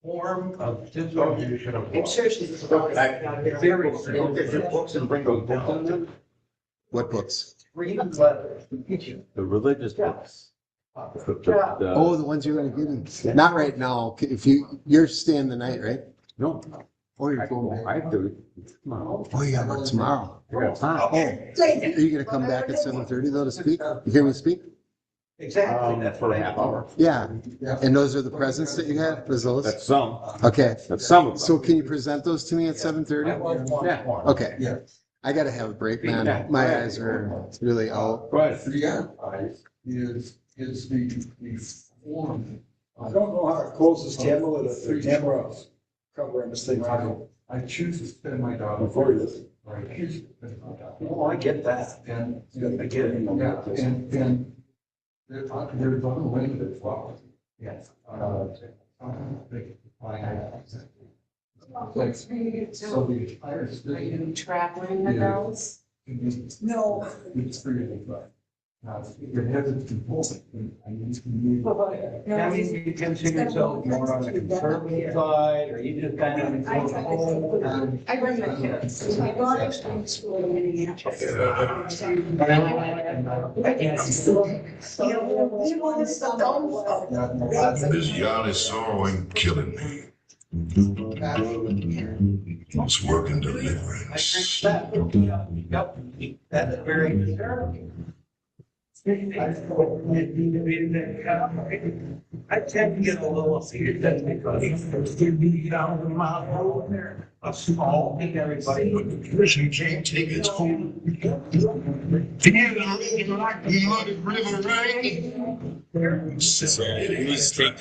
S2: Form of distribution of.
S4: I'm sure she's.
S2: Very books and bring those books on them.
S1: What books?
S2: Read letters.
S7: The religious books.
S1: Oh, the ones you're gonna give me. Not right now. If you're staying the night, right?
S7: No,
S1: Or you're going
S7: I
S1: back.
S7: do it tomorrow.
S1: Oh, you got work tomorrow.
S7: I got time.
S1: Oh, are you gonna come back at 7:30 though to speak? You hear me speak?
S2: Exactly, that's
S7: For
S2: what
S7: a half
S2: happened.
S7: hour.
S1: Yeah. And those are the presents that you had? Was those?
S7: That's some,
S1: Okay.
S7: that's some of them.
S1: So can you present those to me at 7:30?
S7: Yeah.
S1: Okay.
S9: Yeah.
S1: I gotta have a break, man. My eyes are really out.
S7: Go ahead.
S9: The eyes is the form. I don't know how to close this camera with a camera covering this thing. I choose to spend my dollar before this. I choose to spend my dollar.
S2: Oh, I get that.
S9: And.
S2: I get it.
S9: Yeah, and there's unlimited flowers.
S2: Yes.
S9: So the entire.
S8: Traveling the girls?
S9: No. It's free, but Your head is important. I need to be.
S2: I mean, you consider yourself more on the conservative side, or you just kind of.
S8: I bring my kids. My daughter's going to school in Minneapolis.
S10: This yacht is sorrowing, killing me. It's working deliverance.
S2: That's very disturbing. I tend to get a little upset because it's to be down the mile over there. A small thing, everybody.
S10: But the prison can't take its home. Feel like muddy river rain. It is taking